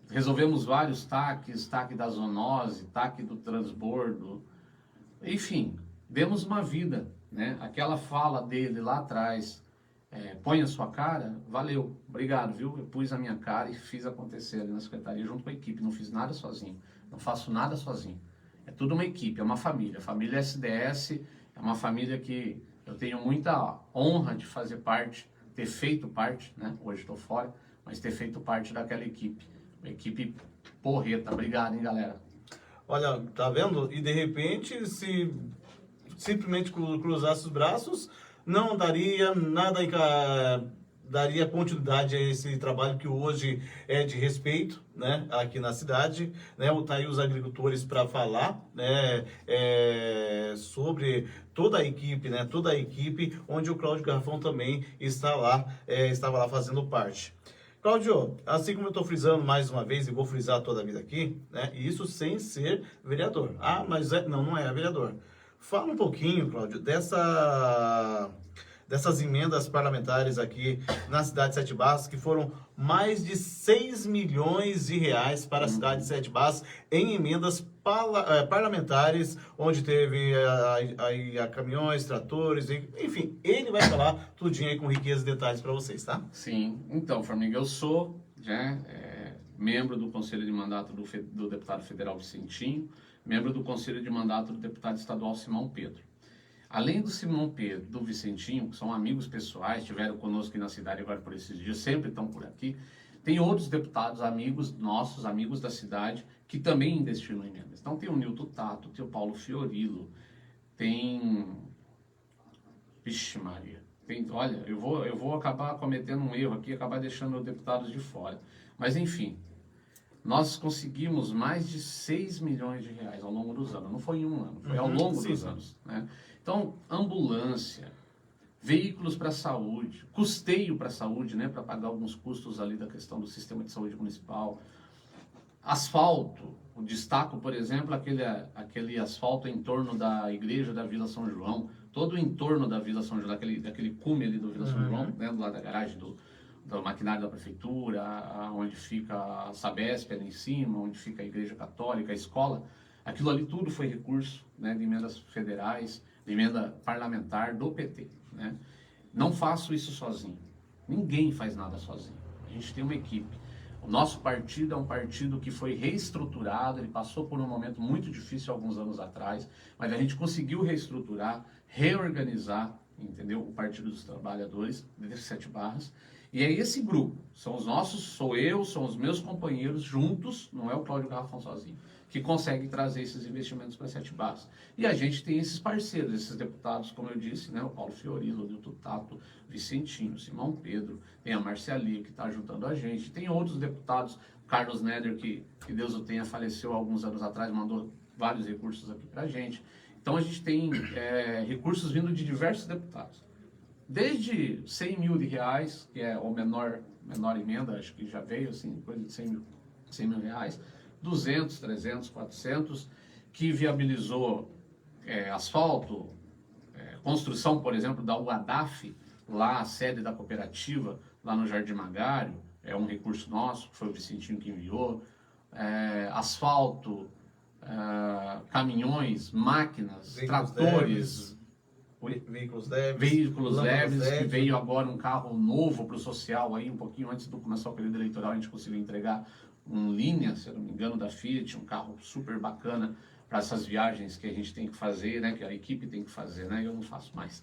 Resolvemos vários TACs, TAC da zoonose, TAC do transbordo. Enfim, demos uma vida, né? Aquela fala dele lá atrás, põe a sua cara, valeu, obrigado, viu? Eu pus a minha cara e fiz acontecer ali na secretaria junto com a equipe, não fiz nada sozinho, não faço nada sozinho. É tudo uma equipe, é uma família. A família SDS é uma família que eu tenho muita honra de fazer parte, ter feito parte, né? Hoje estou fora, mas ter feito parte daquela equipe. Uma equipe porreta. Obrigado, hein, galera? Olha, tá vendo? E de repente, se simplesmente cruzasse os braços, não daria nada, daria continuidade a esse trabalho que hoje é de respeito, né, aqui na cidade, né, tá aí os agricultores para falar, né, sobre toda a equipe, né, onde o Cláudio Garrafão também está lá, estava lá fazendo parte. Cláudio, assim como eu estou frisando mais uma vez, e vou frisar toda a vida aqui, né, isso sem ser vereador. Ah, mas não é vereador. Fala um pouquinho, Cláudio, dessas emendas parlamentares aqui na cidade de Sete Barras, que foram mais de 6 milhões de reais para a cidade de Sete Barras em emendas parlamentares, onde teve caminhões, tratores, enfim, ele vai falar tudinho aí com riqueza e detalhes para vocês, tá? Sim, então, Formiga, eu sou membro do Conselho de Mandato do deputado federal Vicentinho, membro do Conselho de Mandato do deputado estadual Simão Pedro. Além do Simão Pedro, do Vicentinho, que são amigos pessoais, estiveram conosco aqui na cidade agora por esses dias, sempre estão por aqui, tem outros deputados amigos nossos, amigos da cidade, que também investiram em emendas. Então tem o Nilton Tato, tem o Paulo Fiorilo, tem... Vixe Maria. Olha, eu vou acabar cometendo um erro aqui, acabar deixando os deputados de fora. Mas enfim, nós conseguimos mais de 6 milhões de reais ao longo dos anos. Não foi em um ano, foi ao longo dos anos, né? Então, ambulância, veículos para saúde, custeio para saúde, né, para pagar alguns custos ali da questão do sistema de saúde municipal, asfalto, o destaco, por exemplo, aquele asfalto em torno da igreja da Vila São João, todo o entorno da Vila São João, daquele cume ali do Vila São João, né, do lado da garagem do maquinário da prefeitura, onde fica a Sabesp ali em cima, onde fica a igreja católica, a escola, aquilo ali tudo foi recurso, né, de emendas federais, de emenda parlamentar do PT, né? Não faço isso sozinho. Ninguém faz nada sozinho. A gente tem uma equipe. O nosso partido é um partido que foi reestruturado, ele passou por um momento muito difícil alguns anos atrás, mas a gente conseguiu reestruturar, reorganizar, entendeu? O Partido dos Trabalhadores de Sete Barras. E é esse grupo, são os nossos, sou eu, são os meus companheiros juntos, não é o Cláudio Garrafão sozinho, que consegue trazer esses investimentos para Sete Barras. E a gente tem esses parceiros, esses deputados, como eu disse, né, o Paulo Fiorilo, o Nilton Tato, Vicentinho, Simão Pedro, tem a Marciali, que está ajudando a gente, tem outros deputados, Carlos Neder, que Deus o tenha, faleceu há alguns anos atrás, mandou vários recursos aqui para a gente. Então a gente tem recursos vindo de diversos deputados. Desde 100 mil reais, que é a menor emenda, acho que já veio, assim, coisa de 100 mil reais, 200, 300, 400, que viabilizou asfalto, construção, por exemplo, da UADAF, lá a sede da cooperativa, lá no Jardim Magário, é um recurso nosso, que foi o Vicentinho que enviou, asfalto, caminhões, máquinas, tratores, veículos leves, que veio agora um carro novo para o social, aí um pouquinho antes do começar o período eleitoral a gente conseguiu entregar um Linha, se eu não me engano, da Fiat, um carro super bacana para essas viagens que a gente tem que fazer, né, que a equipe tem que fazer, né, eu não faço mais,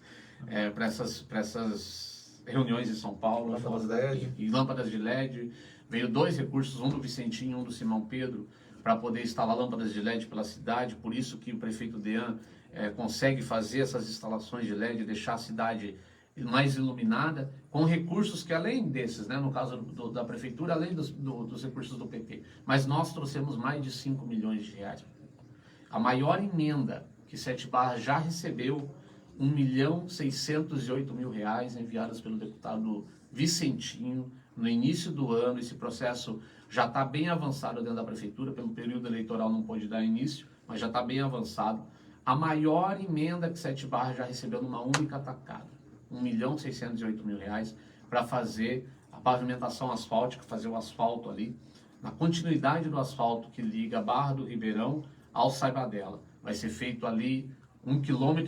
para essas reuniões em São Paulo, e lâmpadas de LED, veio 2 recursos, um do Vicentinho e um do Simão Pedro, para poder instalar lâmpadas de LED pela cidade, por isso que o prefeito Dean consegue fazer essas instalações de LED, deixar a cidade mais iluminada, com recursos que além desses, né, no caso da prefeitura, além dos recursos do PT, mas nós trouxemos mais de 5 milhões de reais. A maior emenda que Sete Barras já recebeu, R$1.608.000 enviadas pelo deputado Vicentinho no início do ano. Esse processo já está bem avançado dentro da prefeitura, pelo período eleitoral não pôde dar início, mas já está bem avançado. A maior emenda que Sete Barras já recebeu numa única tacada, R$1.608.000 para fazer a pavimentação asfáltica, fazer o asfalto ali, na continuidade do asfalto que liga a Barra do Ribeirão ao Saibadela. Vai ser feito ali 1,3 km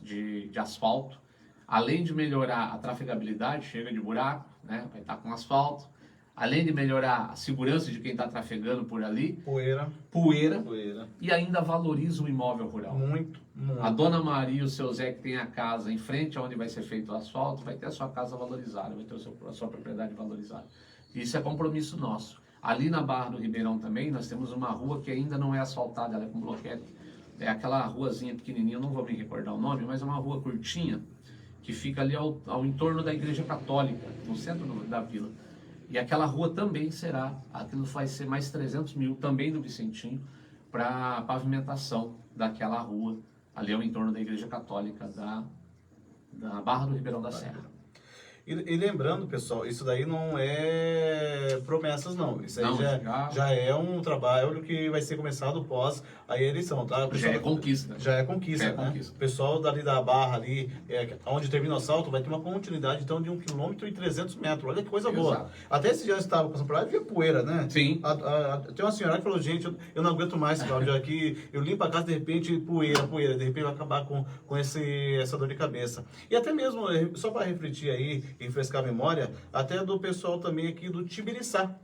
de asfalto, além de melhorar a trafegabilidade, chega de buraco, né? Vai estar com asfalto, além de melhorar a segurança de quem está trafegando por ali, poeira, e ainda valoriza o imóvel rural. Muito. A dona Maria e o seu Zé, que tem a casa em frente aonde vai ser feito o asfalto, vai ter a sua casa valorizada, vai ter a sua propriedade valorizada. Isso é compromisso nosso. Ali na Barra do Ribeirão também, nós temos uma rua que ainda não é asfaltada, ela é com bloquete. É aquela ruazinha pequenininha, eu não vou me recordar o nome, mas é uma rua curtinha, que fica ali ao entorno da Igreja Católica, no centro da vila. E aquela rua também aquilo vai ser mais 300 mil, também do Vicentinho, para a pavimentação daquela rua, ali ao entorno da Igreja Católica da Barra do Ribeirão da Serra. E lembrando, pessoal, isso daí não é promessas, não. Isso aí Não, já é um trabalho que vai ser começado pós a eleição, tá? Pessoal, já é conquista. Já é conquista, Já é né? conquista. O pessoal dali da Barra, ali, onde termina o asfalto, vai ter uma continuidade, então, de 1,3 km. Olha que coisa boa. Exato. Até esse dia eu estava passando por lá e via poeira, né? Sim. Tem uma senhora que falou, gente, eu não aguento mais, Cláudio, aqui, eu limpo a casa, de repente, poeira, de repente vai acabar com essa dor de cabeça. E até mesmo, só para refletir aí, refrescar a memória, até do pessoal também aqui do Tibiriçá.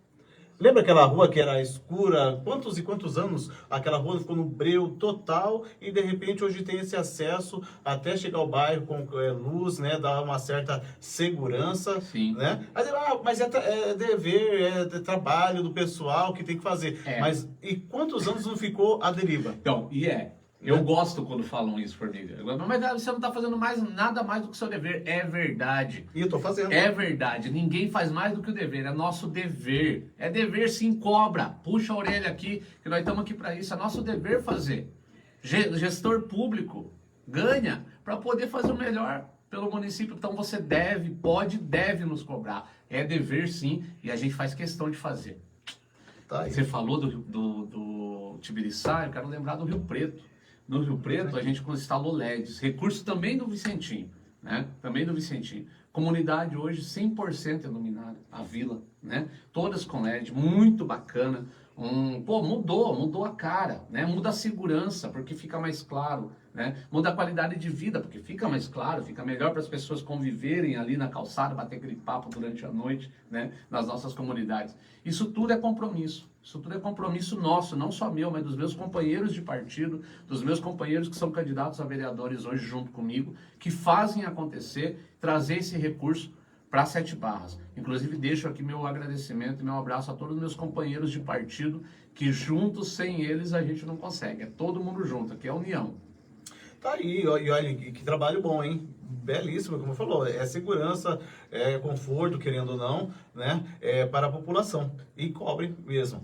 Lembra aquela rua que era escura? Quantos e quantos anos aquela rua ficou no breu total e de repente hoje tem esse acesso até chegar ao bairro com luz, né? Dá uma certa segurança. Sim. Né? Mas é dever, é trabalho do pessoal que tem que fazer. Mas e quantos anos não ficou à deriva? Então, eu gosto quando falam isso por mim. Mas você não está fazendo nada mais do que o seu dever. É verdade. E eu estou fazendo. É verdade. Ninguém faz mais do que o dever. É nosso dever. É dever sim, cobra. Puxa a orelha aqui, que nós estamos aqui para isso. É nosso dever fazer. Gestor público ganha para poder fazer o melhor pelo município. Então você deve nos cobrar. É dever sim, e a gente faz questão de fazer. Tá aí. Você falou do Tibiriçá, eu quero lembrar do Rio Preto. No Rio Preto, a gente instalou LEDs, recurso também do Vicentinho, né? Também do Vicentinho. Comunidade hoje 100% iluminada, a vila, né? Todas com LED, muito bacana. Mudou a cara, né? Muda a segurança, porque fica mais claro, né? Muda a qualidade de vida, porque fica mais claro, fica melhor para as pessoas conviverem ali na calçada, bater aquele papo durante a noite, né? Nas nossas comunidades. Isso tudo é compromisso. Isso tudo é compromisso nosso, não só meu, mas dos meus companheiros de partido, dos meus companheiros que são candidatos a vereadores hoje junto comigo, que fazem acontecer, trazer esse recurso para Sete Barras. Inclusive, deixo aqui meu agradecimento e meu abraço a todos os meus companheiros de partido, que juntos, sem eles, a gente não consegue. É todo mundo junto, aqui é a união. Tá aí, e olha, que trabalho bom, hein? Belíssimo, como falou, é segurança, é conforto, querendo ou não, né? Para a população. E cobre mesmo.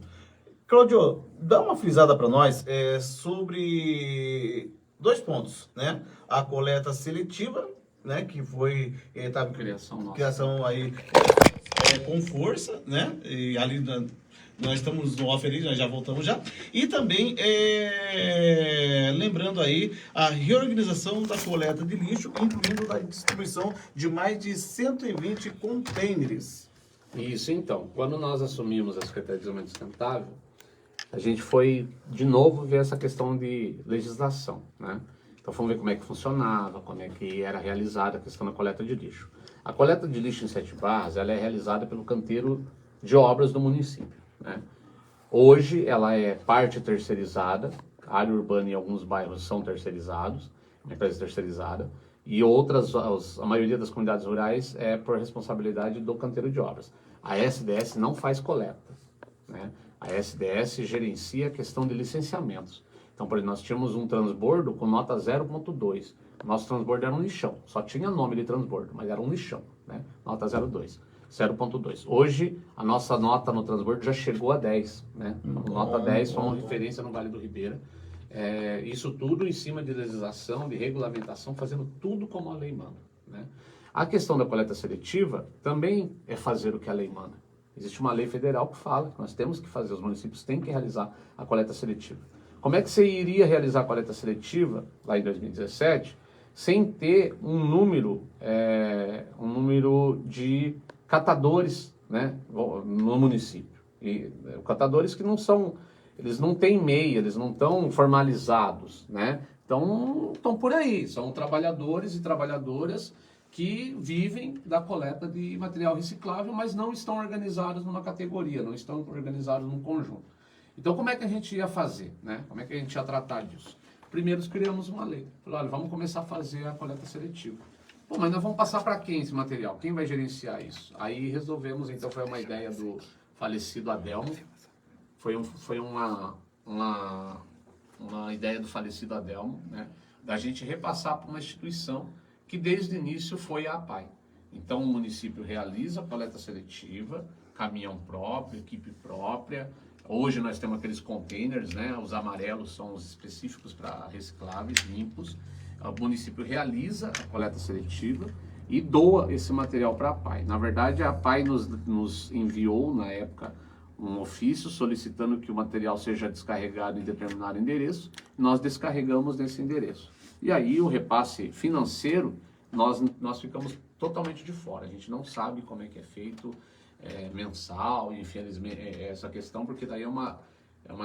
Cláudio, dá uma frisada para nós sobre 2 pontos, né? A coleta seletiva, né? Que foi Criação nossa. criação aí com força, né? E ali Nós estamos no off ali, nós já voltamos já. E também, lembrando aí, a reorganização da coleta de lixo, incluindo a distribuição de mais de 120 containers. Isso, então. Quando nós assumimos a Secretaria de Desenvolvimento Sustentável, a gente foi, de novo, ver essa questão de legislação, né? Então, fomos ver como é que funcionava, como é que era realizada a questão da coleta de lixo. A coleta de lixo em Sete Barras, ela é realizada pelo canteiro de obras do município, né? Hoje, ela é parte terceirizada, a área urbana e alguns bairros são terceirizados, uma empresa terceirizada, e outras, a maioria das comunidades rurais é por responsabilidade do canteiro de obras. A SDS não faz coleta, né? A SDS gerencia a questão de licenciamentos. Então, por exemplo, nós tínhamos um transbordo com nota 0.2. Nosso transbordo era um lixão, só tinha nome de transbordo, mas era um lixão, né? Nota 0.2. Hoje, a nossa nota no transbordo já chegou a 10, né? Nota 10, somos referência no Vale do Ribeira. Isso tudo em cima de legislação, de regulamentação, fazendo tudo como a lei manda, né? A questão da coleta seletiva também é fazer o que a lei manda. Existe uma lei federal que fala que nós temos que fazer, os municípios têm que realizar a coleta seletiva. Como é que você iria realizar a coleta seletiva, lá em 2017, sem ter um número de catadores, né, no município? E catadores que não são, eles não têm MEI, eles não estão formalizados, né? Então, estão por aí, são trabalhadores e trabalhadoras que vivem da coleta de material reciclável, mas não estão organizados numa categoria, não estão organizados num conjunto. Então, como é que a gente ia fazer, né? Como é que a gente ia tratar disso? Primeiro, criamos uma lei. Falei, olha, vamos começar a fazer a coleta seletiva. Pô, mas nós vamos passar para quem esse material? Quem vai gerenciar isso? Aí resolvemos, então foi uma ideia do falecido Adelmo. Foi uma ideia do falecido Adelmo, né? Da gente repassar para uma instituição que desde o início foi a APAI. Então, o município realiza a coleta seletiva, caminhão próprio, equipe própria. Hoje nós temos aqueles containers, né? Os amarelos são os específicos para recicláveis, limpos. O município realiza a coleta seletiva e doa esse material para a APAI. Na verdade, a APAI nos enviou, na época, um ofício solicitando que o material seja descarregado em determinado endereço. Nós descarregamos nesse endereço. E aí, o repasse financeiro, nós ficamos totalmente de fora. A gente não sabe como é que é feito mensal, infelizmente, essa questão, porque daí é uma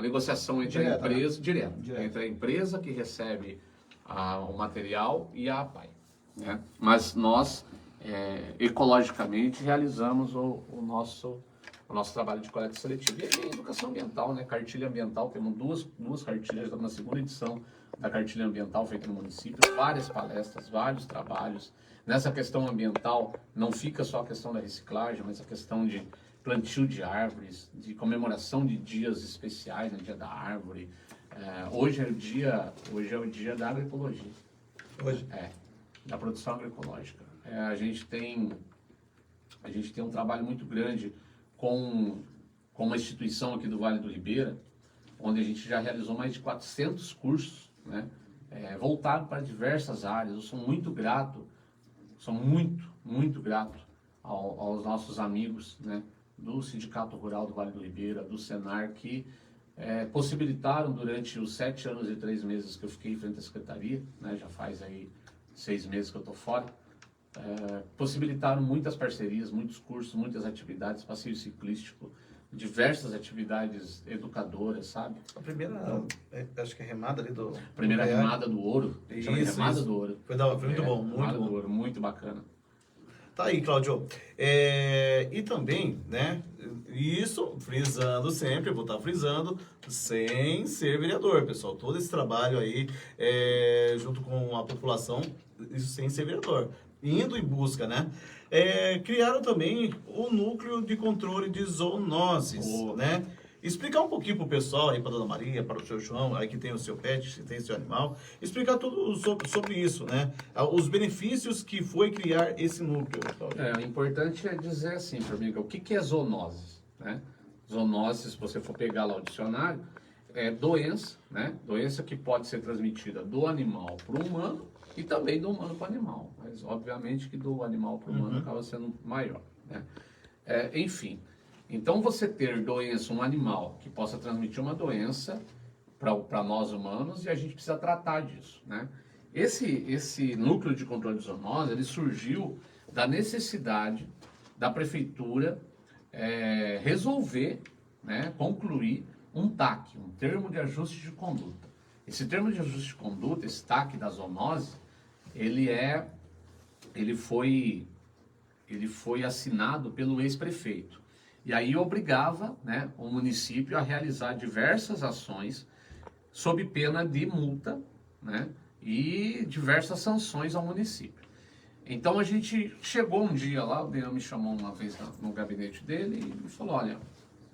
negociação entre a empresa, entre a empresa que recebe o material e a APAI, né? Mas nós, ecologicamente, realizamos o nosso trabalho de coleta seletiva. E aí, educação ambiental, né? Cartilha ambiental, temos duas cartilhas, estamos na segunda edição da cartilha ambiental feita no município, várias palestras, vários trabalhos. Nessa questão ambiental, não fica só a questão da reciclagem, mas a questão de plantio de árvores, de comemoração de dias especiais, né? Dia da árvore. Hoje é o dia da agroecologia. Hoje? Da produção agroecológica. A gente tem um trabalho muito grande com uma instituição aqui do Vale do Ribeira, onde a gente já realizou mais de 400 cursos, né? Voltado para diversas áreas. Eu sou muito grato, muito grato aos nossos amigos, né? Do Sindicato Rural do Vale do Ribeira, do Senar, que possibilitaram durante os 7 anos e 3 meses que eu fiquei em frente à secretaria, né? Já faz aí 6 meses que eu estou fora, possibilitaram muitas parcerias, muitos cursos, muitas atividades, passeio ciclístico, diversas atividades educadoras, sabe? A primeira, acho que é remada ali do... Primeira remada do ouro, remada do ouro. Foi muito bom, muito bom. Do ouro, muito bacana. Tá aí, Cláudio. E também, né, isso, frisando sempre, vou estar frisando, sem ser vereador, pessoal. Todo esse trabalho aí, junto com a população, isso sem ser vereador. Indo em busca, né? Criaram também o núcleo de controle de zoonoses, né? Explicar um pouquinho para o pessoal, aí para a Dona Maria, para o seu João, aí que tem o seu pet, que tem o seu animal, explicar tudo sobre isso, né? Os benefícios que foi criar esse núcleo. O importante é dizer assim, formiga, o que é zoonoses, né? Zoonoses, se você for pegar lá o dicionário, é doença, né? Doença que pode ser transmitida do animal para o humano e também do humano para o animal. Mas, obviamente, que do animal para o humano acaba sendo maior, né? Enfim, Então, você ter doença, um animal que possa transmitir uma doença para nós humanos, e a gente precisa tratar disso, né? Esse núcleo de controle de zoonose, ele surgiu da necessidade da prefeitura resolver, né, concluir um TAC, um termo de ajuste de conduta. Esse termo de ajuste de conduta, esse TAC da zoonose, ele foi assinado pelo ex-prefeito. E aí obrigava, né, o município a realizar diversas ações sob pena de multa, né, e diversas sanções ao município. Então a gente chegou um dia lá, o Dean me chamou uma vez no gabinete dele e me falou, olha,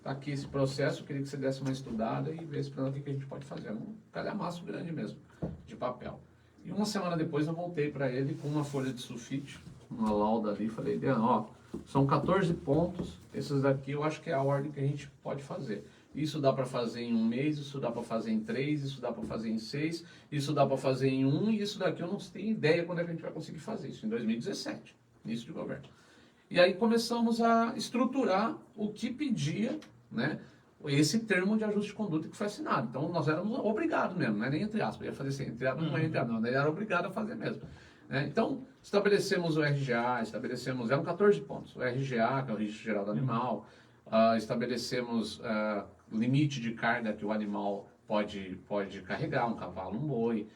tá aqui esse processo, eu queria que você desse uma estudada e visse para o que a gente pode fazer. Um calhamaço grande mesmo, de papel. E uma semana depois eu voltei para ele com uma folha de sulfite, uma lauda ali, falei, Dean, ó, são 14 pontos, esses daqui eu acho que é a ordem que a gente pode fazer. Isso dá para fazer em 1 mês, isso dá para fazer em 3, isso dá para fazer em 6, isso dá para fazer em 1, e isso daqui eu não tenho ideia quando é que a gente vai conseguir fazer isso, em 2017, início de governo. E aí começamos a estruturar o que pedia, né, esse termo de ajuste de conduta que foi assinado. Então nós éramos obrigados mesmo, não é nem entre aspas, ia fazer assim, entre aspas, não é entre aspas, não, era obrigado a fazer mesmo. Então, estabelecemos o RGA, eram 14 pontos, o RGA, que é o Registro Geral do Animal, estabelecemos limite de carga que o animal pode carregar, um cavalo, um boi,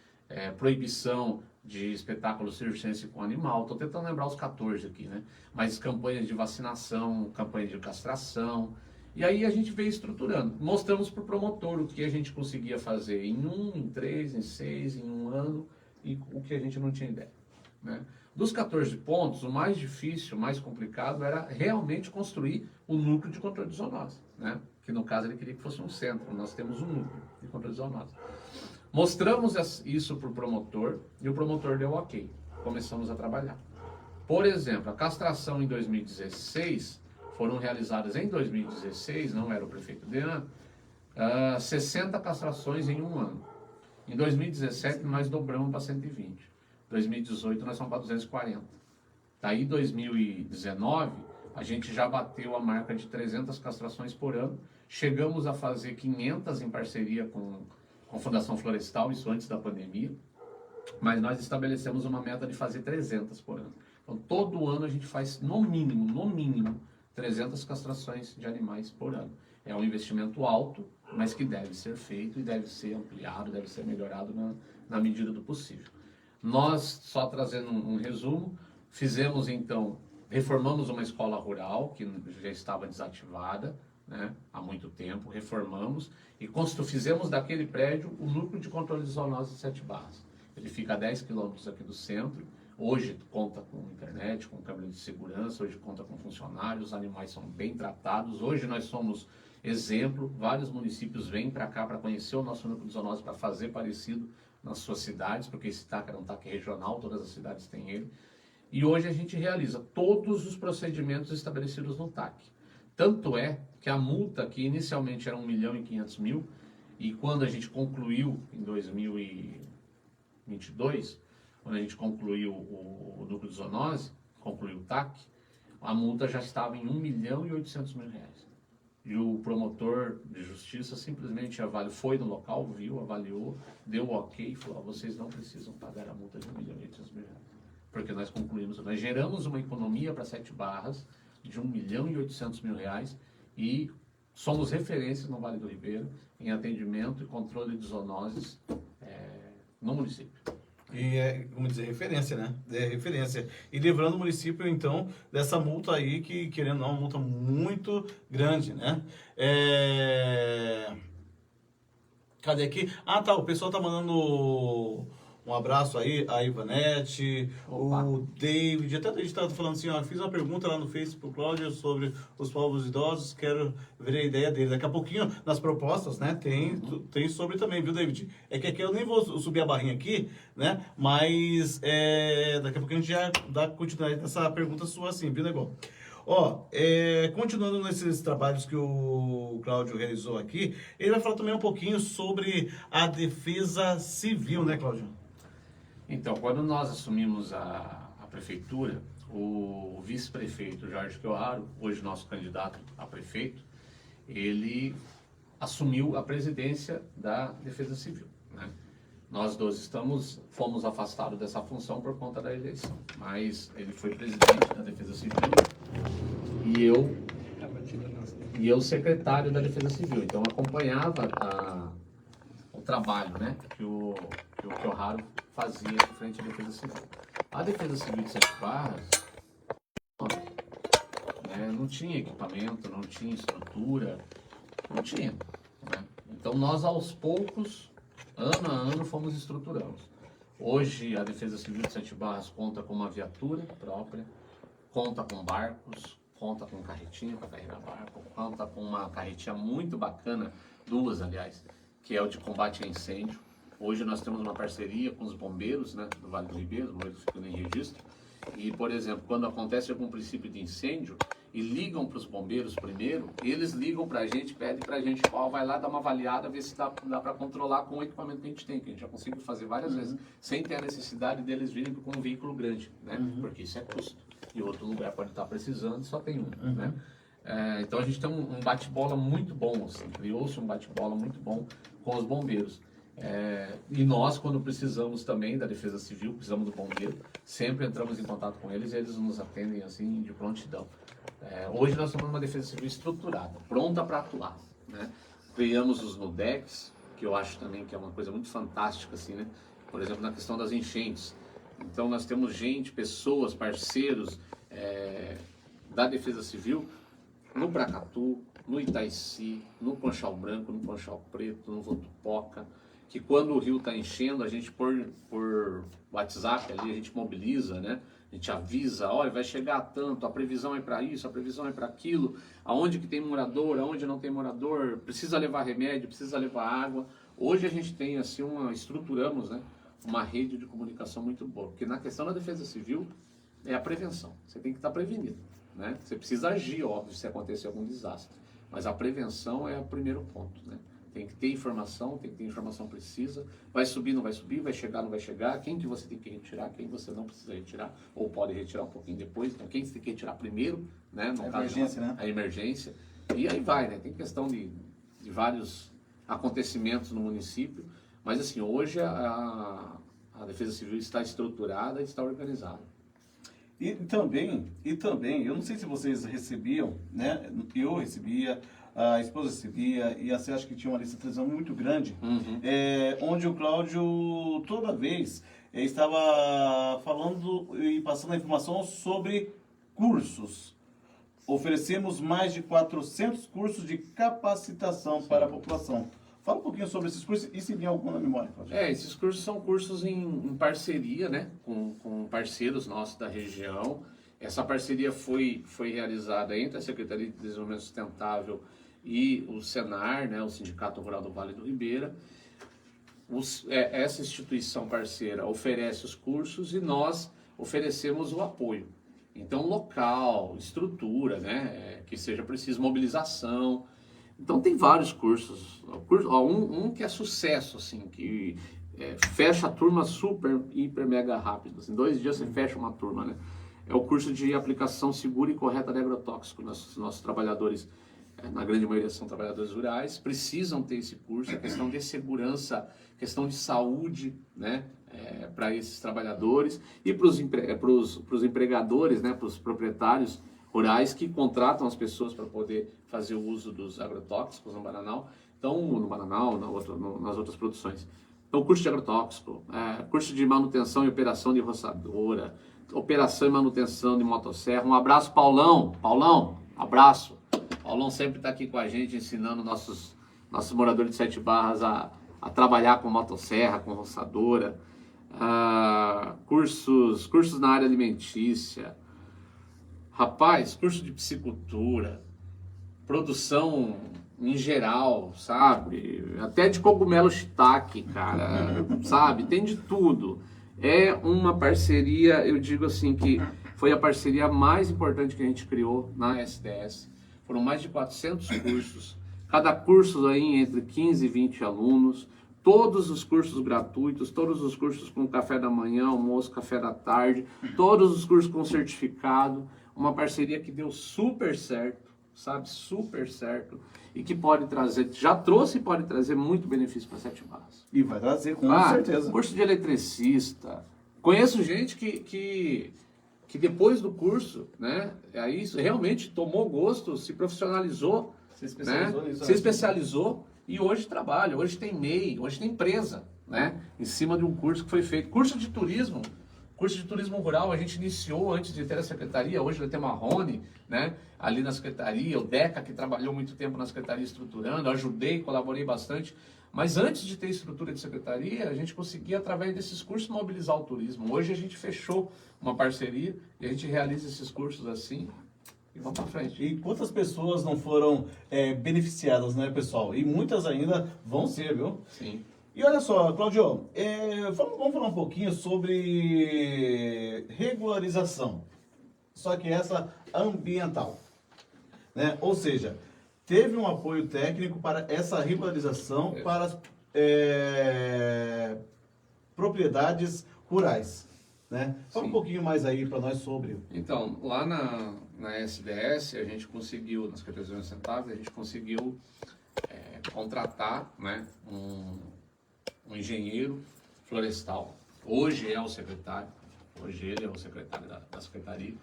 proibição de espetáculo circense com animal, estou tentando lembrar os 14 aqui, né? Mas campanhas de vacinação, campanhas de castração, e aí a gente veio estruturando, mostramos para o promotor o que a gente conseguia fazer em 1, em 3, em 6, em 1 ano, e o que a gente não tinha ideia, né? Dos 14 pontos, o mais difícil, o mais complicado era realmente construir o núcleo de controle de zoonose, né? Que no caso ele queria que fosse um centro, nós temos um núcleo de controle de zoonose. Mostramos isso para o promotor e o promotor deu ok, começamos a trabalhar. Por exemplo, a castração em 2016, foram realizadas em 2016, não era o prefeito Dean, 60 castrações em 1 ano. Em 2017 nós dobramos para 120. 2018 nós somos para 240. Daí 2019 a gente já bateu a marca de 300 castrações por ano. Chegamos a fazer 500 em parceria com a Fundação Florestal, isso antes da pandemia. Mas nós estabelecemos uma meta de fazer 300 por ano. Então todo ano a gente faz no mínimo 300 castrações de animais por ano. É um investimento alto, mas que deve ser feito e deve ser ampliado, deve ser melhorado na medida do possível. Nós, só trazendo um resumo, reformamos uma escola rural que já estava desativada, né, há muito tempo, reformamos e fizemos daquele prédio o núcleo de controle de zoonose de 7 Barras. Ele fica a 10 quilômetros aqui do centro, hoje conta com internet, com câmera de segurança, hoje conta com funcionários, os animais são bem tratados, hoje nós somos exemplo, vários municípios vêm para cá para conhecer o nosso núcleo de zoonose, para fazer parecido nas suas cidades, porque esse TAC era um TAC regional, todas as cidades têm ele. E hoje a gente realiza todos os procedimentos estabelecidos no TAC. Tanto é que a multa, que inicialmente era 1.500.000, e quando a gente concluiu em 2022, quando a gente concluiu o núcleo de zoonose, concluiu o TAC, a multa já estava em R$1.800.000. E o promotor de justiça simplesmente foi no local, viu, avaliou, deu o ok e falou, vocês não precisam pagar a multa de R$1.800.000. Porque nós geramos uma economia para 7 Barras de R$1.800.000 e somos referências no Vale do Ribeira em atendimento e controle de zoonoses no município. E como dizer, referência, né? É referência. E livrando o município, então, dessa multa aí, que querendo ou não, é uma multa muito grande, né? Cadê aqui? Ah, tá, o pessoal tá mandando um abraço aí, a Ivanete, o David, até a gente tá falando assim, ó, fiz uma pergunta lá no Facebook, Cláudio, sobre os povos idosos, quero ver a ideia dele. Daqui a pouquinho, nas propostas, né, tem sobre também, viu, David? É que aqui eu nem vou subir a barrinha aqui, né, mas daqui a pouquinho a gente já dá continuidade nessa pergunta sua assim, viu, negócio? Ó, continuando nesses trabalhos que o Cláudio realizou aqui, ele vai falar também um pouquinho sobre a defesa civil, né, Cláudio? Então, quando nós assumimos a prefeitura, o vice-prefeito Jorge Kioharo, hoje nosso candidato a prefeito, ele assumiu a presidência da Defesa Civil, né? Nós dois fomos afastados dessa função por conta da eleição, mas ele foi presidente da Defesa Civil e eu secretário da Defesa Civil. Então acompanhava o trabalho, né, que o Kioharo fazia à frente à Defesa Civil. A Defesa Civil de Sete Barras, né, não tinha equipamento, não tinha estrutura, não tinha, né? Então nós aos poucos, ano a ano, fomos estruturando. Hoje a Defesa Civil de Sete Barras conta com uma viatura própria, conta com barcos, conta com carretinha para carregar barco, conta com uma carretinha muito bacana, duas aliás, que é o de combate a incêndio. Hoje nós temos uma parceria com os bombeiros, né, do Vale do Ribeiro, os bombeiros ficam em registro. E, por exemplo, quando acontece algum princípio de incêndio e ligam para os bombeiros primeiro, eles ligam para a gente, pedem para a gente, vai lá dar uma avaliada, ver se dá para controlar com o equipamento que a gente tem, que a gente já conseguiu fazer várias vezes, sem ter a necessidade deles virem com um veículo grande, né? Porque isso é custo. E outro lugar pode estar precisando, só tem um, né? Então a gente tem um bate-bola muito bom, assim, criou-se um bate-bola muito bom com os bombeiros. E nós, quando precisamos também da Defesa Civil, precisamos do bombeiro, sempre entramos em contato com eles e eles nos atendem assim de prontidão. Hoje nós temos uma Defesa Civil estruturada, pronta para atuar, né? Criamos os NUDECs, que eu acho também que é uma coisa muito fantástica, assim, né? Por exemplo, na questão das enchentes. Então nós temos pessoas, parceiros da Defesa Civil no Bracatu, no Itaici, no Conchal Branco, no Conchal Preto, no Votupoca, que quando o rio está enchendo, a gente por WhatsApp ali, a gente mobiliza, né? A gente avisa, olha, vai chegar a tanto, a previsão é para isso, a previsão é para aquilo, aonde que tem morador, aonde não tem morador, precisa levar remédio, precisa levar água. Hoje a gente tem assim estruturamos, né, uma rede de comunicação muito boa, porque na questão da Defesa Civil é a prevenção, você tem que estar prevenido, né? Você precisa agir, óbvio, se acontecer algum desastre, mas a prevenção é o primeiro ponto, né? Tem que ter informação, tem que ter informação precisa, vai subir, não vai subir, vai chegar, não vai chegar, quem que você tem que retirar, quem você não precisa retirar, ou pode retirar um pouquinho depois, então quem você tem que retirar primeiro, né? No caso, emergência, né? A emergência, e aí vai, né? Tem questão de vários acontecimentos no município, mas assim, hoje a Defesa Civil está estruturada e está organizada. E também, eu não sei se vocês recebiam, né? Eu recebia, a esposa recebia, e assim, acho que tinha uma lista de televisão muito grande, onde o Cláudio, toda vez, estava falando e passando a informação sobre cursos. Oferecemos mais de 400 cursos de capacitação para a população. Fala um pouquinho sobre esses cursos e se tem algum na memória, Cláudio. Esses cursos são cursos em parceria, né, com parceiros nossos da região. Essa parceria foi realizada entre a Secretaria de Desenvolvimento Sustentável e o Senar, né, o Sindicato Rural do Vale do Ribeira. Essa instituição parceira oferece os cursos e nós oferecemos o apoio. Então, local, estrutura, né, que seja preciso, mobilização. Então tem vários cursos, um que é sucesso, assim, que fecha a turma super, hiper, mega rápido, assim, 2 dias você fecha uma turma, né? É o curso de aplicação segura e correta de agrotóxico. Nossos trabalhadores, na grande maioria são trabalhadores rurais, precisam ter esse curso, a questão de segurança, questão de saúde, né? Para esses trabalhadores e para os empregadores, né? Para os proprietários rurais que contratam as pessoas para poder fazer o uso dos agrotóxicos no Bananal, então no Bananal, nas outras produções. Então, curso de agrotóxico, curso de manutenção e operação de roçadora, operação e manutenção de motosserra. Um abraço, Paulão. Paulão, abraço. Paulão sempre está aqui com a gente, ensinando nossos moradores de Sete Barras a trabalhar com motosserra, com roçadora. Cursos na área alimentícia. Rapaz, curso de piscicultura, produção em geral, sabe? Até de cogumelo shiitake, cara, sabe? Tem de tudo. É uma parceria, eu digo assim, que foi a parceria mais importante que a gente criou na SDS. Foram mais de 400 cursos, cada curso aí entre 15 e 20 alunos, todos os cursos gratuitos, todos os cursos com café da manhã, almoço, café da tarde, todos os cursos com certificado, uma parceria que deu super certo, sabe, super certo, e que pode trazer, já trouxe e pode trazer muito benefício para Sete Barras. E vai trazer, com certeza. Curso de eletricista, conheço gente que depois do curso, né, aí realmente tomou gosto, se profissionalizou, Se especializou né, nisso. se especializou e hoje trabalha, hoje tem MEI, hoje tem empresa, né, em cima de um curso que foi feito. Curso de turismo rural, a gente iniciou antes de ter a secretaria, hoje tem uma Marrone, né, ali na secretaria, o Deca, que trabalhou muito tempo na secretaria estruturando, ajudei, colaborei bastante. Mas antes de ter estrutura de secretaria, a gente conseguia, através desses cursos, mobilizar o turismo. Hoje a gente fechou uma parceria e a gente realiza esses cursos assim e vamos para frente. E quantas pessoas não foram beneficiadas, né, pessoal? E muitas ainda vão ser, viu? Sim. E olha só, Claudio, vamos falar um pouquinho sobre regularização, só que essa ambiental, né? Ou seja, teve um apoio técnico para essa regularização para as propriedades rurais, né? Fala um pouquinho mais aí para nós sobre. Então, lá na SDS, a gente conseguiu, nas Secretarias Sustentáveis, a gente conseguiu contratar, né, um engenheiro florestal. Hoje é o secretário, hoje ele é o secretário da secretaria.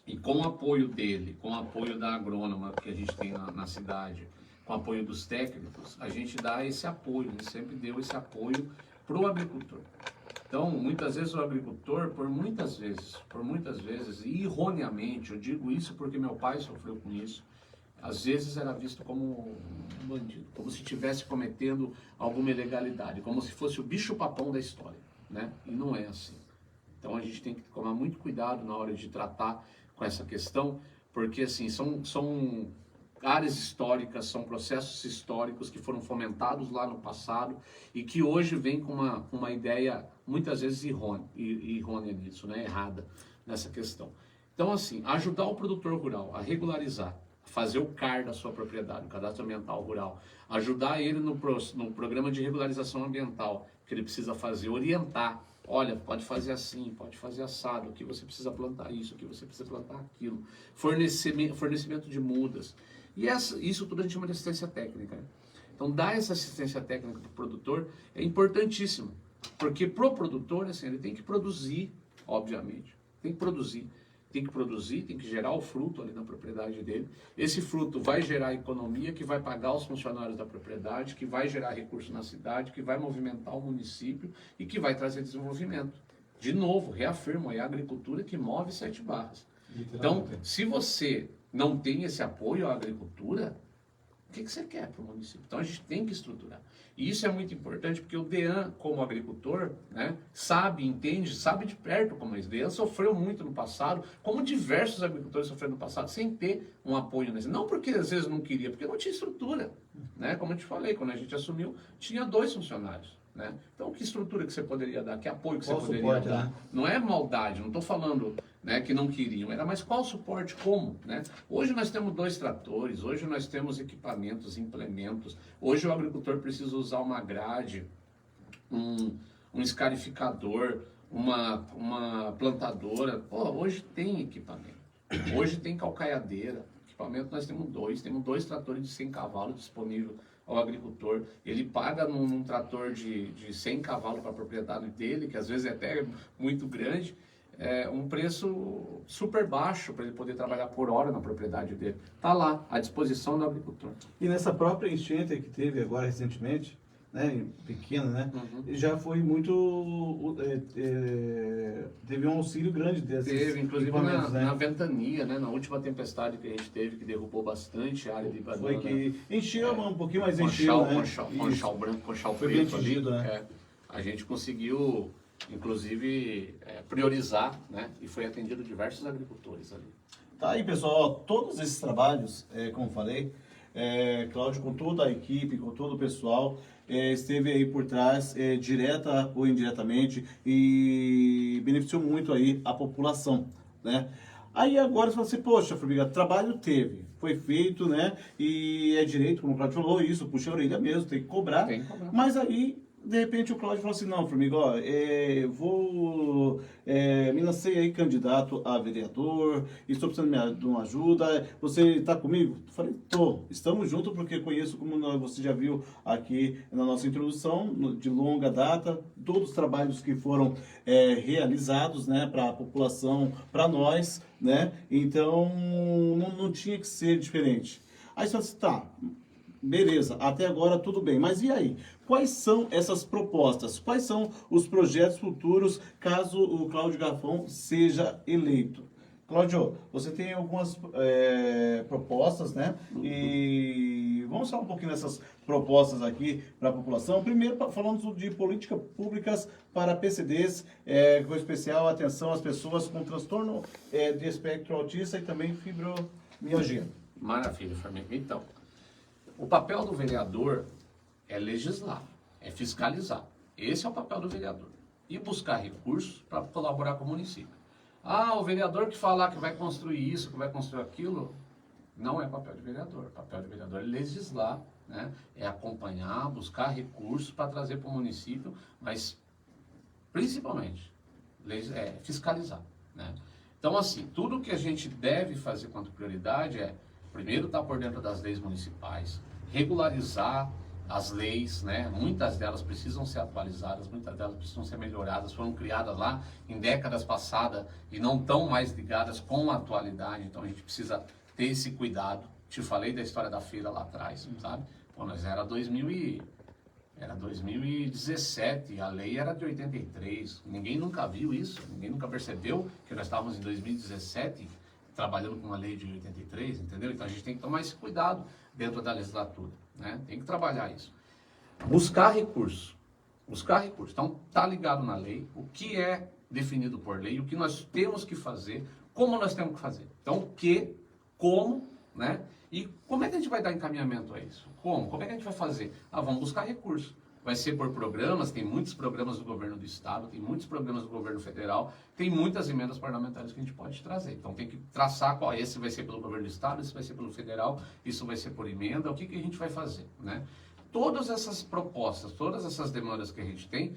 E com o apoio dele, com o apoio da agrônoma que a gente tem na cidade, com o apoio dos técnicos, a gente dá esse apoio, a gente sempre deu esse apoio para o agricultor. Então, muitas vezes o agricultor, por muitas vezes, e erroneamente, eu digo isso porque meu pai sofreu com isso, às vezes era visto como um bandido, como se estivesse cometendo alguma ilegalidade, como se fosse o bicho-papão da história, né? E não é assim. Então a gente tem que tomar muito cuidado na hora de tratar com essa questão, porque assim, são áreas históricas, são processos históricos que foram fomentados lá no passado e que hoje vem com uma ideia muitas vezes errônea nisso, né? Errada nessa questão. Então assim, ajudar o produtor rural a regularizar, fazer o CAR da sua propriedade, o Cadastro Ambiental Rural, ajudar ele no programa de regularização ambiental que ele precisa fazer, orientar, olha, pode fazer assim, pode fazer assado, aqui você precisa plantar isso, aqui você precisa plantar aquilo, fornecimento de mudas, e isso tudo a gente chama de assistência técnica, né? Então dar essa assistência técnica para o produtor é importantíssimo, porque para o produtor, assim, ele tem que produzir, obviamente, tem que produzir, tem que gerar o fruto ali na propriedade dele. Esse fruto vai gerar economia, que vai pagar os funcionários da propriedade, que vai gerar recurso na cidade, que vai movimentar o município e que vai trazer desenvolvimento. De novo, reafirmo, é a agricultura que move Sete Barras. Então, se você não tem esse apoio à agricultura, o que você quer para o município? Então a gente tem que estruturar. E isso é muito importante porque o DEAN, como agricultor, né, sabe, entende, sabe de perto como é isso. O DEAN sofreu muito no passado, como diversos agricultores sofreram no passado, sem ter um apoio nesse. Não porque às vezes não queria, porque não tinha estrutura. Né? Como eu te falei, quando a gente assumiu, tinha 2 funcionários. Né? Então, que estrutura que você poderia dar? Que apoio que você poderia dar? Né? Não é maldade, não estou falando, né, que não queriam, era mas qual suporte, como? Né? Hoje nós temos 2 tratores, hoje nós temos equipamentos, implementos, hoje o agricultor precisa usar uma grade, um escarificador, uma plantadora. Pô, hoje tem equipamento, hoje tem calcaiadeira, equipamento nós temos 2 tratores de 100 cavalos disponíveis ao agricultor, ele paga num trator de 100 cavalos para a propriedade dele, que às vezes é até muito grande, um preço super baixo para ele poder trabalhar por hora na propriedade dele. Está lá, à disposição do agricultor. E nessa própria enchente que teve agora recentemente, né, pequena, né, já foi muito, teve um auxílio grande desses Teve, inclusive né? na ventania, né, na última tempestade que a gente teve, que derrubou bastante a área de banana. Foi que encheu um pouquinho, mais encheu, né? Conchal branco, conchal foi preto bem atingido, ali. né? A gente conseguiu, inclusive, priorizar, né, e foi atendido diversos agricultores ali. Tá aí, pessoal, todos esses trabalhos, como falei, Cláudio, com toda a equipe, com todo o pessoal, esteve aí por trás, direta ou indiretamente, e beneficiou muito aí a população, né? Aí agora você fala assim, poxa, Formiga, trabalho teve, foi feito, né? E é direito, como o Cláudio falou, isso, puxa a orelha mesmo, tem que cobrar. Tem que cobrar. Mas aí, de repente, o Cláudio falou assim, não, Formiga, ó, vou, me lancei aí candidato a vereador, estou precisando de uma ajuda, você está comigo? Eu falei, tô, estamos juntos porque conheço, como você já viu aqui na nossa introdução, de longa data, todos os trabalhos que foram realizados, né, para a população, para nós, né, então não tinha que ser diferente. Aí você fala assim, tá, beleza, até agora tudo bem, mas e aí? Quais são essas propostas? Quais são os projetos futuros caso o Cláudio Gafão seja eleito? Cláudio, você tem algumas propostas, né? E vamos falar um pouquinho dessas propostas aqui para a população. Primeiro, falando de políticas públicas para PCDs, com especial atenção às pessoas com transtorno de espectro autista e também fibromialgia. Maravilha, Formiga. Então, o papel do vereador é legislar, é fiscalizar. Esse é o papel do vereador. E buscar recursos para colaborar com o município. Ah, o vereador que falar que vai construir isso, que vai construir aquilo, não é papel de vereador. O papel de vereador é legislar, né? É acompanhar, buscar recursos para trazer para o município, mas principalmente fiscalizar, né? Então, assim, tudo que a gente deve fazer quanto prioridade é, primeiro, estar por dentro das leis municipais, regularizar as leis, né? Muitas delas precisam ser atualizadas, muitas delas precisam ser melhoradas, foram criadas lá em décadas passadas e não estão mais ligadas com a atualidade, então a gente precisa ter esse cuidado. Te falei da história da feira lá atrás, sabe? Pô, nós era 2017, a lei era de 83, ninguém nunca viu isso, ninguém nunca percebeu que nós estávamos em 2017 trabalhando com uma lei de 83, entendeu? Então a gente tem que tomar esse cuidado dentro da legislatura, né? Tem que trabalhar isso. Buscar recursos. Então, tá ligado na lei, o que é definido por lei, o que nós temos que fazer, como nós temos que fazer. Então, o que, como, né? E como é que a gente vai dar encaminhamento a isso? Como? Como é que a gente vai fazer? Ah, vamos buscar recursos. Vai ser por programas, tem muitos programas do governo do estado, tem muitos programas do governo federal, tem muitas emendas parlamentares que a gente pode trazer. Então tem que traçar qual esse vai ser pelo governo do estado, esse vai ser pelo federal, isso vai ser por emenda, o que a gente vai fazer, né? Todas essas propostas, todas essas demandas que a gente tem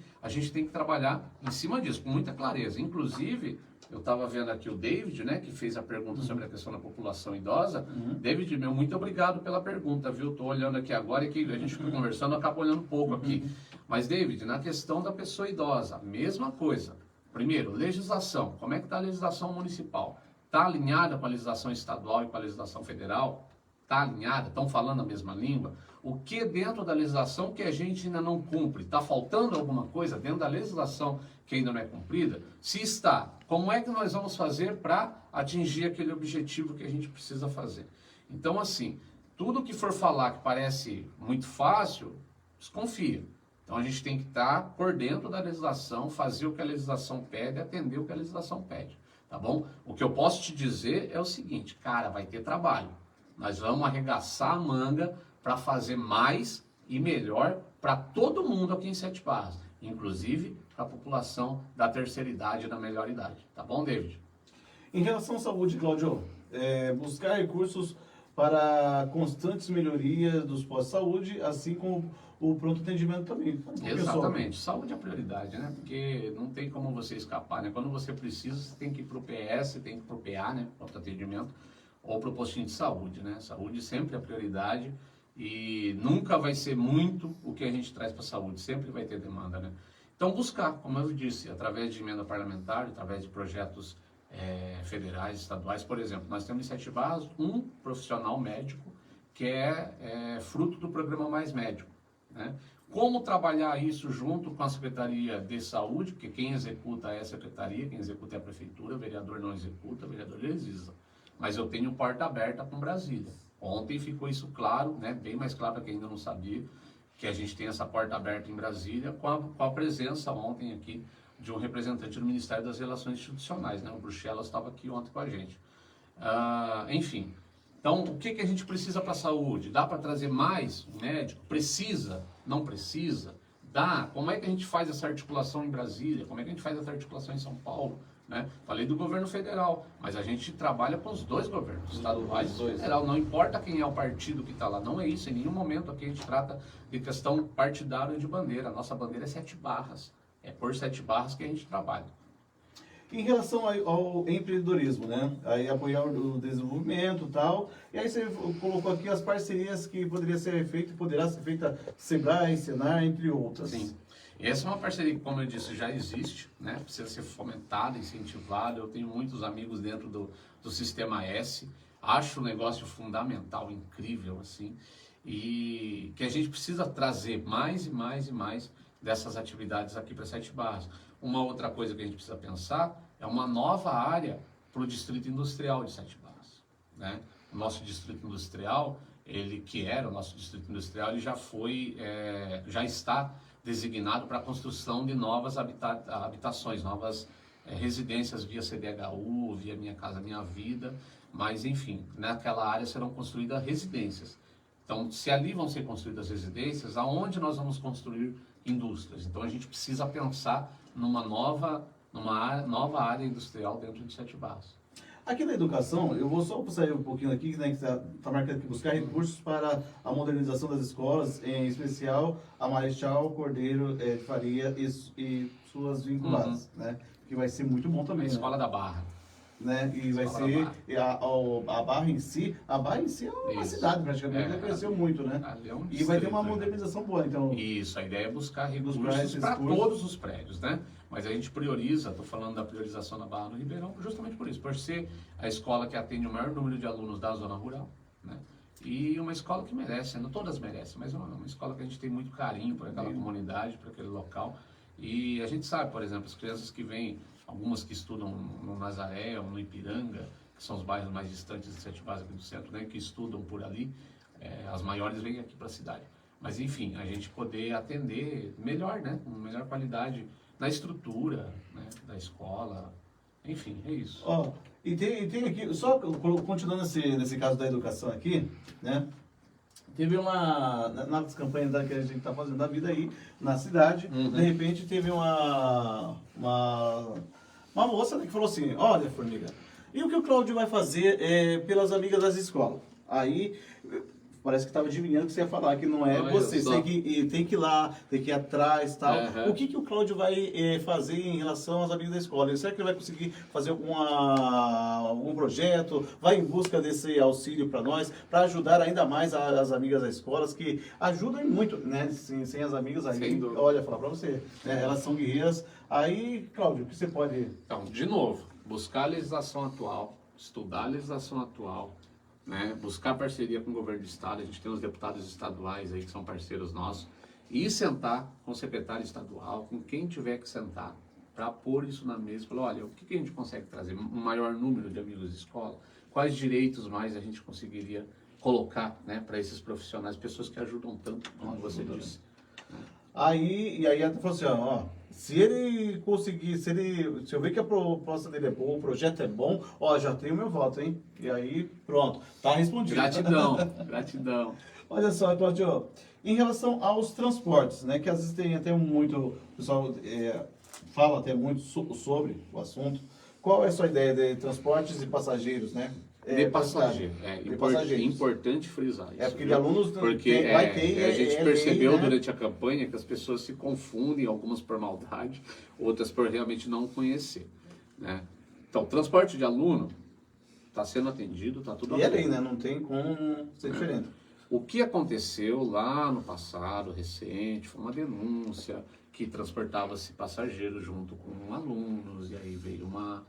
que trabalhar em cima disso, com muita clareza. Inclusive, eu estava vendo aqui o David, né, que fez a pergunta sobre a questão da população idosa. David, meu, muito obrigado pela pergunta, viu? Estou olhando aqui agora e que a gente foi conversando, acaba olhando pouco aqui. Mas, David, na questão da pessoa idosa, mesma coisa. Primeiro, legislação. Como é que está a legislação municipal? Está alinhada com a legislação estadual e com a legislação federal? Está alinhada? Estão falando a mesma língua? O que dentro da legislação que a gente ainda não cumpre? Está faltando alguma coisa dentro da legislação que ainda não é cumprida? Se está, como é que nós vamos fazer para atingir aquele objetivo que a gente precisa fazer? Então, assim, tudo que for falar que parece muito fácil, desconfia. Então, a gente tem que estar por dentro da legislação, fazer o que a legislação pede, atender o que a legislação pede, tá bom? O que eu posso te dizer é o seguinte, cara, vai ter trabalho. Nós vamos arregaçar a manga para fazer mais e melhor para todo mundo aqui em Sete Barras, inclusive para a população da terceira idade e da melhor idade. Tá bom, David? Em relação à saúde, Cláudio, buscar recursos para constantes melhorias dos pós-saúde, assim como o pronto atendimento também. Exatamente. Saúde é prioridade, né? Porque não tem como você escapar, né? Quando você precisa, você tem que ir para o PS, tem que ir para o PA, né? Pronto atendimento, ou para o postinho de saúde, né? Saúde sempre é prioridade. E nunca vai ser muito o que a gente traz para a saúde, sempre vai ter demanda, né? Então buscar, como eu disse, através de emenda parlamentar, através de projetos federais, estaduais, por exemplo, nós temos em Sete Barras um profissional médico que é fruto do programa Mais Médico, né? Como trabalhar isso junto com a Secretaria de Saúde, porque quem executa é a Secretaria, quem executa é a Prefeitura, o vereador não executa, o vereador legisla. Mas eu tenho porta aberta com Brasília. Ontem ficou isso claro, né, bem mais claro para quem ainda não sabia, que a gente tem essa porta aberta em Brasília, com a presença ontem aqui de um representante do Ministério das Relações Institucionais, né, o Bruxelas estava aqui ontem com a gente. Enfim, então o que a gente precisa para a saúde? Dá para trazer mais médico? Precisa? Não precisa? Dá. Como é que a gente faz essa articulação em Brasília? Como é que a gente faz essa articulação em São Paulo? Né? Falei do governo federal, mas a gente trabalha com os dois governos, estaduais e federal. Não importa quem é o partido que está lá, não é isso. Em nenhum momento aqui a gente trata de questão partidária de bandeira. A nossa bandeira é 7 barras. É por 7 barras que a gente trabalha. Em relação ao empreendedorismo, né? Aí apoiar o desenvolvimento e tal. E aí você colocou aqui as parcerias que poderia ser feita, poderá ser feita Sebrae, Senar, entre outras. Sim. Essa é uma parceria que, como eu disse, já existe, né? Precisa ser fomentada, incentivada. Eu tenho muitos amigos dentro do Sistema S. Acho o negócio fundamental, incrível, assim. E que a gente precisa trazer mais e mais e mais dessas atividades aqui para 7 barras. Uma outra coisa que a gente precisa pensar é uma nova área para o Distrito Industrial de 7 barras, né? O nosso Distrito Industrial, ele que era o nosso Distrito Industrial, ele já foi, já está designado para a construção de novas habitações, novas residências via CDHU, via Minha Casa Minha Vida, mas enfim, naquela área serão construídas residências. Então, se ali vão ser construídas residências, aonde nós vamos construir indústrias? Então, a gente precisa pensar numa nova área industrial dentro de 7 barras. Aqui na educação, eu vou só sair um pouquinho aqui, né, que está marcando aqui, buscar recursos para a modernização das escolas, em especial a Marechal Cordeiro de Faria e suas vinculadas, né? Que vai ser muito bom também. A Escola da Barra. Né? E vai ser a Barra em si é uma cidade praticamente, já cresceu muito, né? E vai ter uma modernização boa, então. Isso, a ideia é buscar recursos para todos os prédios, né? Mas a gente prioriza, estou falando da priorização da Barra do Ribeirão, justamente por isso, por ser a escola que atende o maior número de alunos da zona rural, né? E uma escola que merece, não todas merecem, mas é uma escola que a gente tem muito carinho por aquela comunidade, por aquele local. E a gente sabe, por exemplo, as crianças que vêm, algumas que estudam no Nazaré ou no Ipiranga, que são os bairros mais distantes de 7 barras aqui do centro, né, que estudam por ali, as maiores vêm aqui para a cidade. Mas enfim, a gente poder atender melhor, né, com melhor qualidade na estrutura, né, da escola, enfim, é isso. Ó, e tem aqui, só continuando nesse caso da educação aqui, né? Teve nas campanhas que a gente está fazendo da vida aí, na cidade, de repente teve uma moça, né, que falou assim, olha, Formiga, e o que o Cláudio vai fazer pelas amigas das escolas? Aí, parece que estava adivinhando que você ia falar, que não é você tem que ir lá, tem que ir atrás e tal. O que o Cláudio vai fazer em relação às amigas da escola? Será que ele vai conseguir fazer algum projeto? Vai em busca desse auxílio para nós, para ajudar ainda mais as amigas das escolas, que ajudam muito, né? Sem as amigas aí, olha, falar para você, né? Elas são guerreiras. Aí, Cláudio, o que você pode... Então, de novo, buscar a legislação atual, estudar a legislação atual, né, buscar parceria com o governo do estado, a gente tem os deputados estaduais aí que são parceiros nossos, e sentar com o secretário estadual, com quem tiver que sentar, para pôr isso na mesa e falar, olha, o que a gente consegue trazer? Um maior número de amigos de escola? Quais direitos mais a gente conseguiria colocar, né, para esses profissionais, pessoas que ajudam tanto, como você disse. Aí ela falou assim, ó, se ele conseguir, se eu ver que a proposta dele é boa, o projeto é bom, ó, já tenho meu voto, hein? E aí, pronto, tá respondido. Gratidão, gratidão. Olha só, Cláudio, em relação aos transportes, né, que às vezes tem até muito, o pessoal fala até muito sobre o assunto, qual é a sua ideia de transportes e passageiros, né? De passageiro. É importante frisar isso. Porque de alunos porque vai ter. A gente percebeu, né, durante a campanha que as pessoas se confundem, algumas por maldade, outras por realmente não conhecer. Né? Então, transporte de aluno está sendo atendido, está tudo ok. E é lei, né? Não tem como ser diferente. O que aconteceu lá no passado, recente, foi uma denúncia que transportava-se passageiros junto com alunos, e aí veio uma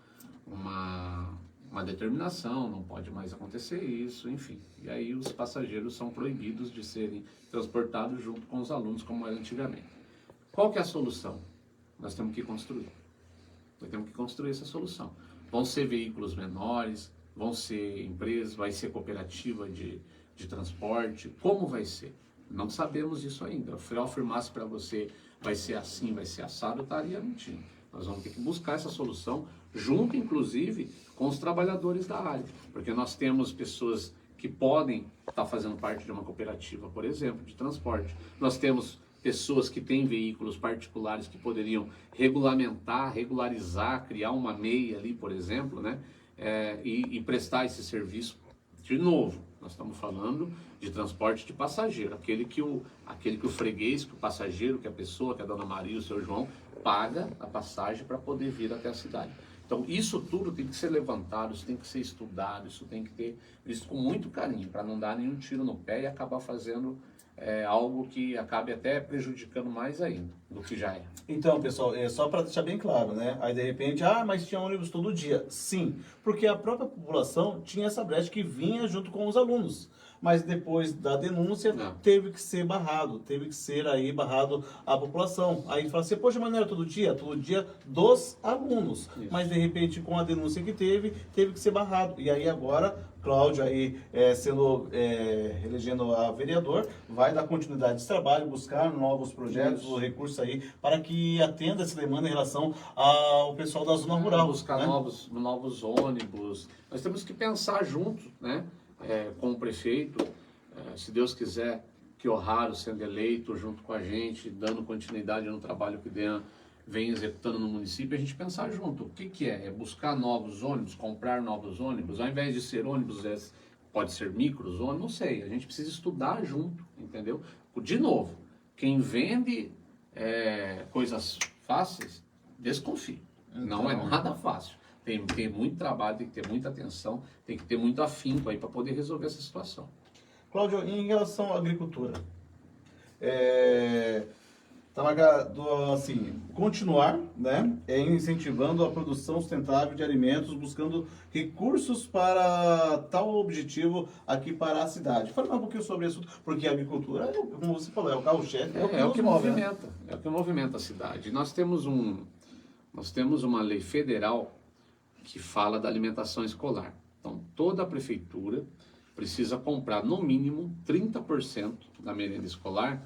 determinação, não pode mais acontecer isso, enfim. E aí os passageiros são proibidos de serem transportados junto com os alunos, como era antigamente. Qual que é a solução? Nós temos que construir. Nós temos que construir essa solução. Vão ser veículos menores, vão ser empresas, vai ser cooperativa de transporte. Como vai ser? Não sabemos isso ainda. Se eu afirmasse para você, vai ser assim, vai ser assado, eu estaria mentindo. Nós vamos ter que buscar essa solução junto, inclusive, com os trabalhadores da área. Porque nós temos pessoas que podem estar fazendo parte de uma cooperativa, por exemplo, de transporte. Nós temos pessoas que têm veículos particulares que poderiam regulamentar, regularizar, criar uma MEI ali, por exemplo, né? E prestar esse serviço. De novo, nós estamos falando de transporte de passageiro, aquele que o freguês, que o passageiro, que a pessoa, que a dona Maria, o seu João, paga a passagem para poder vir até a cidade. Então, isso tudo tem que ser levantado, isso tem que ser estudado, isso tem que ter visto com muito carinho, para não dar nenhum tiro no pé e acabar fazendo algo que acabe até prejudicando mais ainda do que já é. Então, pessoal, só para deixar bem claro, né? Aí, de repente, mas tinha ônibus todo dia. Sim, porque a própria população tinha essa brecha que vinha junto com os alunos. Mas depois da denúncia, teve que ser barrado, teve que ser aí barrado a população. Aí fala assim, poxa, mas não era todo dia dos alunos. Isso. Mas de repente, com a denúncia que teve que ser barrado. E aí agora, Cláudio aí elegendo a vereador, vai dar continuidade desse trabalho, buscar novos projetos, recursos aí, para que atenda essa demanda em relação ao pessoal da zona rural. Buscar, né? novos ônibus. Nós temos que pensar junto, né? Com o prefeito, se Deus quiser que o Raro sendo eleito junto com a gente, dando continuidade no trabalho que vem executando no município, a gente pensar junto. O que é? É buscar novos ônibus, comprar novos ônibus, ao invés de ser ônibus, pode ser micros ônibus, não sei. A gente precisa estudar junto, entendeu? De novo, quem vende coisas fáceis, desconfie. Então, não é nada fácil. Tem que ter muito trabalho, tem que ter muita atenção, tem que ter muito afinco aí para poder resolver essa situação. Cláudio, em relação à agricultura, está marcado assim, continuar, né, incentivando a produção sustentável de alimentos, buscando recursos para tal objetivo aqui para a cidade. Fala um pouquinho sobre isso, porque a agricultura, como você falou, é o carro-chefe, é o que movimenta, é o que movimenta a cidade. Nós temos uma lei federal que fala da alimentação escolar. Então, toda a prefeitura precisa comprar, no mínimo, 30% da merenda escolar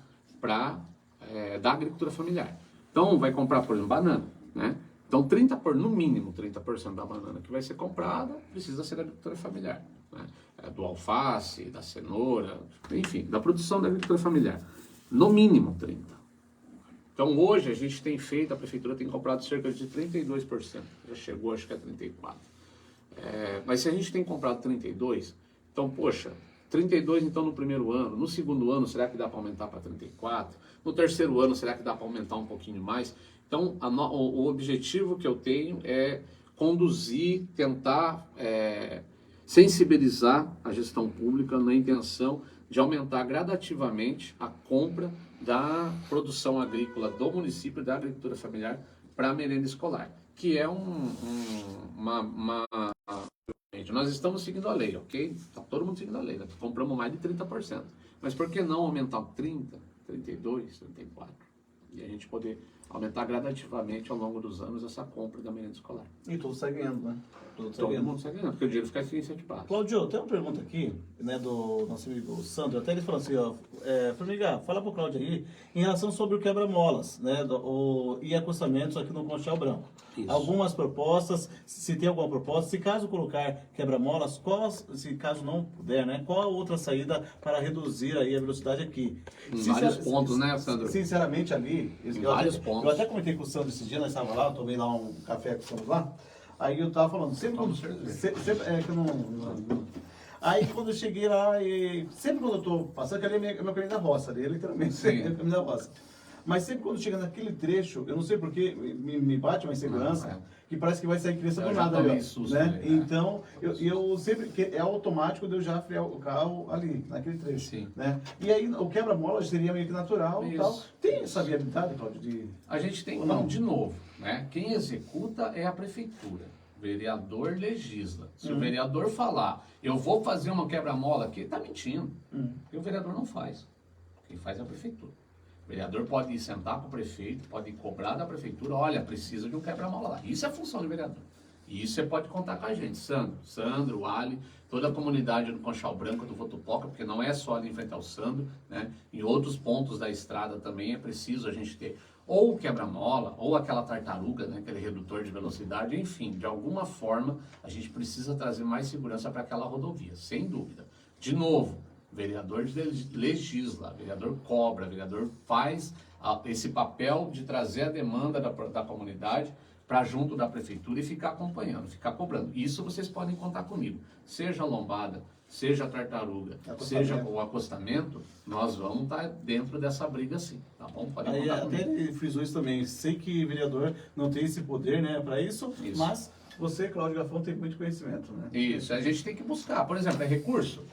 da agricultura familiar. Então, vai comprar, por exemplo, banana, né? Então, no mínimo 30% da banana que vai ser comprada precisa ser da agricultura familiar, né? Do alface, da cenoura, enfim, da produção da agricultura familiar. No mínimo 30%. Então, hoje, a prefeitura tem comprado cerca de 32%. Já chegou, acho que a 34%. Mas se a gente tem comprado 32%, então, poxa, 32% então no primeiro ano. No segundo ano, será que dá para aumentar para 34%? No terceiro ano, será que dá para aumentar um pouquinho mais? Então, o objetivo que eu tenho é conduzir, tentar sensibilizar a gestão pública na intenção de aumentar gradativamente a compra da produção agrícola do município, da agricultura familiar, para a merenda escolar, que é nós estamos seguindo a lei, ok? Está todo mundo seguindo a lei, nós compramos mais de 30%. Mas por que não aumentar 30%, 32%, 34%? E a gente poder aumentar gradativamente ao longo dos anos essa compra da merenda escolar. E tudo sai ganhando, né? Todo mundo sai ganhando, porque o dinheiro fica incentivado. Claudio, tem uma pergunta aqui, né, do nosso amigo Sandro. Até ele falou assim, Formiga, fala pro Cláudio aí, em relação sobre o quebra-molas, né, e acostamentos aqui no Conchal Branco. Isso. Algumas propostas, se tem alguma proposta, se caso colocar quebra-molas, se caso não puder, né, qual a outra saída para reduzir aí a velocidade aqui? Em vários pontos, né, Sandro? Sinceramente, ali, em vários pontos. Eu até comentei com o Sandro esse dia, nós estávamos lá, eu tomei lá um café com o Sandro lá. Aí eu tava falando, Aí quando eu cheguei lá, sempre quando eu tô passando, que ali é meu caminho da roça, ali, literalmente, é o caminho da roça. Mas sempre quando chega naquele trecho, eu não sei porquê, me bate uma insegurança, que parece que vai sair criança do nada ali, né? Então, eu sempre, é automático de eu já frear o carro ali, naquele trecho, Sim. né? E aí o quebra-mola seria meio que natural e tal. Tem essa viabilidade, Cláudio, A gente tem, não, de novo, né? Quem executa é a prefeitura. O vereador legisla. Se o vereador falar, eu vou fazer uma quebra-mola aqui, ele está mentindo. Porque o vereador não faz. Quem faz é a prefeitura. O vereador pode ir sentar com o prefeito, pode ir cobrar da prefeitura, olha, precisa de um quebra-mola lá. Isso é a função do vereador. E isso você pode contar com a gente. Sandro, Ali, toda a comunidade do Conchal Branco, do Votupoca, porque não é só ali em frente ao Sandro, né? Em outros pontos da estrada também é preciso a gente ter ou o quebra-mola, ou aquela tartaruga, né? Aquele redutor de velocidade, enfim, de alguma forma a gente precisa trazer mais segurança para aquela rodovia, sem dúvida. De novo, vereador legisla, vereador cobra, vereador faz esse papel de trazer a demanda da comunidade para junto da prefeitura e ficar acompanhando, ficar cobrando. Isso vocês podem contar comigo. Seja a lombada, seja a tartaruga, seja o acostamento, nós vamos estar dentro dessa briga sim, tá bom? Podem Aí, contar até comigo. ele frisou isso também. Sei que vereador não tem esse poder, né, para isso, mas você, Cláudio Gafão, tem muito conhecimento, né? Isso, a gente tem que buscar. Por exemplo, é recurso?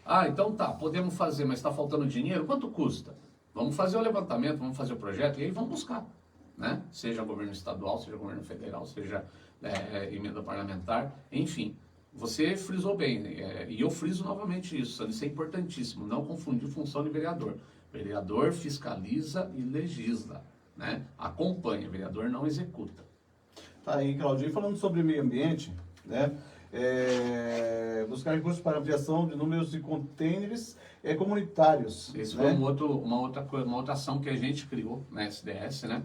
Ah, então tá, podemos fazer, mas está faltando dinheiro? Quanto custa? Vamos fazer o levantamento, vamos fazer o projeto e aí vamos buscar, né? Seja governo estadual, seja governo federal, seja emenda parlamentar, enfim. Você frisou bem, e eu friso novamente isso é importantíssimo, não confundir função de vereador. Vereador fiscaliza e legisla, né? Acompanha, vereador não executa. Tá aí, Claudinho, falando sobre meio ambiente, né? Buscar recursos para ampliação de números de contêineres comunitários. Esse né? foi uma outra ação que a gente criou na SDS, né?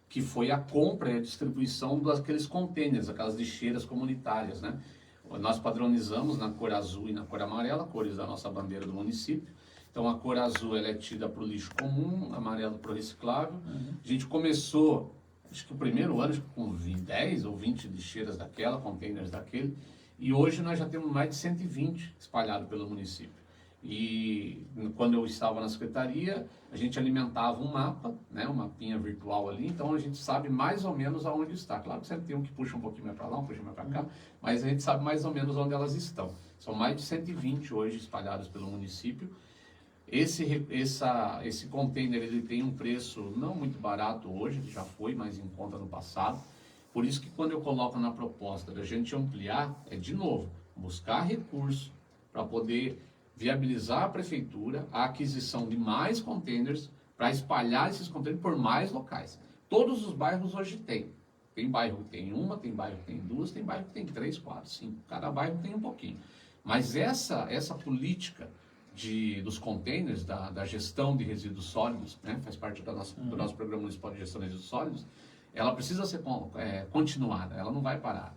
Que foi a compra e a distribuição daqueles contêineres, aquelas lixeiras comunitárias, né? Nós padronizamos na cor azul e na cor amarela, cores da nossa bandeira do município. Então a cor azul ela é tida para o lixo comum, amarelo para o reciclável. A gente começou, acho que o primeiro ano com 10 ou 20 lixeiras daquela, containers daquele, e hoje nós já temos mais de 120 espalhados pelo município. E quando eu estava na secretaria, a gente alimentava um mapa, né, um mapinha virtual ali, então a gente sabe mais ou menos aonde está. Claro que sempre tem um que puxa um pouquinho mais para lá, um puxa mais para cá, mas a gente sabe mais ou menos onde elas estão. São mais de 120 hoje espalhados pelo município. Esse container ele tem um preço não muito barato hoje, ele já foi mais em conta no passado. Por isso que quando eu coloco na proposta da gente ampliar, de novo, buscar recurso para poder viabilizar a prefeitura a aquisição de mais containers para espalhar esses containers por mais locais. Todos os bairros hoje tem. Tem bairro que tem uma, tem bairro que tem duas, tem bairro que tem 3, 4, 5. Cada bairro tem um pouquinho. Mas essa política dos containers, da gestão de resíduos sólidos, né, faz parte do nosso programa municipal de gestão de resíduos sólidos, ela precisa ser continuada, ela não vai parar.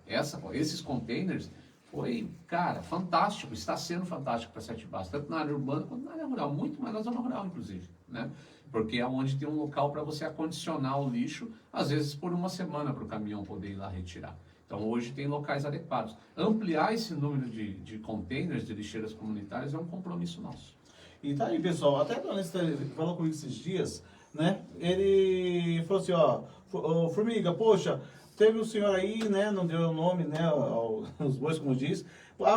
Esses containers foi, cara, fantástico, está sendo fantástico para Sete Barras, tanto na área urbana quanto na área rural, muito mais na zona rural, inclusive, né? Porque é onde tem um local para você acondicionar o lixo, às vezes por uma semana para o caminhão poder ir lá retirar. Então hoje tem locais adequados. Ampliar esse número de containers, de lixeiras comunitárias é um compromisso nosso. E tá aí, pessoal, até quando ele falou comigo esses dias, né? Ele falou assim, ó, Formiga, poxa, teve um senhor aí, né, não deu o nome, né, aos bois, como diz,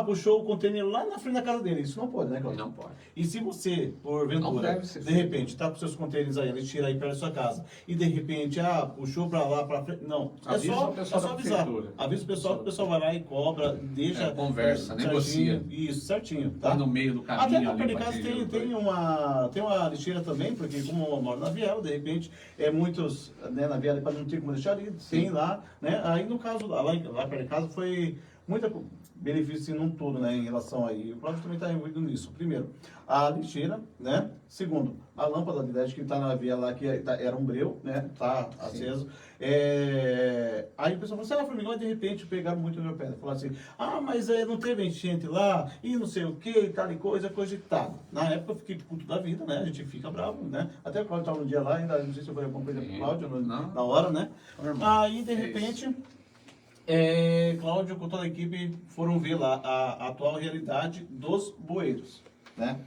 puxou o container lá na frente da casa dele. Isso não pode, né, Cláudio? Não pode. E se você, porventura, de repente, tá com seus containers aí, ele tira aí perto da sua casa, e de repente, puxou pra lá, pra frente, não, Avisa o pessoal da avisar. prefeitura. Avisa o pessoal que o pessoal vai lá e cobra, deixa... conversa, negocia. Isso, certinho, tá? Tá no meio do caminho. Até na ali, de casa tem uma lixeira também, porque como eu moro na viela, de repente, muitos, né, na viela, não tem como deixar ali, tem lá, né? Aí no caso, lá perto de casa foi muita benefício num todo, né, em relação aí. O Cláudio também está envolvido nisso. Primeiro, a lixeira, né? Segundo, a lâmpada de LED que está na viela lá, que era um breu, né? Tá aceso. Aí o pessoal falou assim, Formigão, de repente pegaram muito no meu pé. Falaram assim, mas não teve enchente lá, e não sei o que, e tal e coisa e tal. Na época eu fiquei puto da vida, né? A gente fica bravo, né? Até o Cláudio estava um dia lá, ainda não sei se eu falei alguma coisa pro Cláudio na hora, né? Aí, de repente... Cláudio com toda a equipe foram ver lá a atual realidade dos bueiros, né?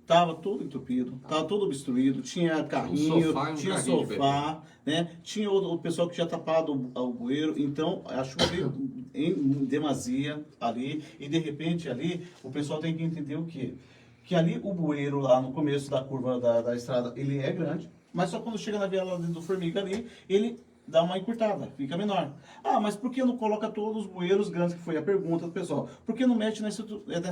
Tava tudo entupido, tava tudo obstruído, tinha carrinho, tinha sofá, né? Tinha o pessoal que tinha tapado o bueiro, então a chuva veio em demasia ali, e de repente ali o pessoal tem que entender o quê? Que ali o bueiro lá no começo da curva da estrada, ele é grande, mas só quando chega na viela do Formiga ali, ele dá uma encurtada, fica menor. Mas por que não coloca todos os bueiros grandes, que foi a pergunta do pessoal? Por que não mexe nessa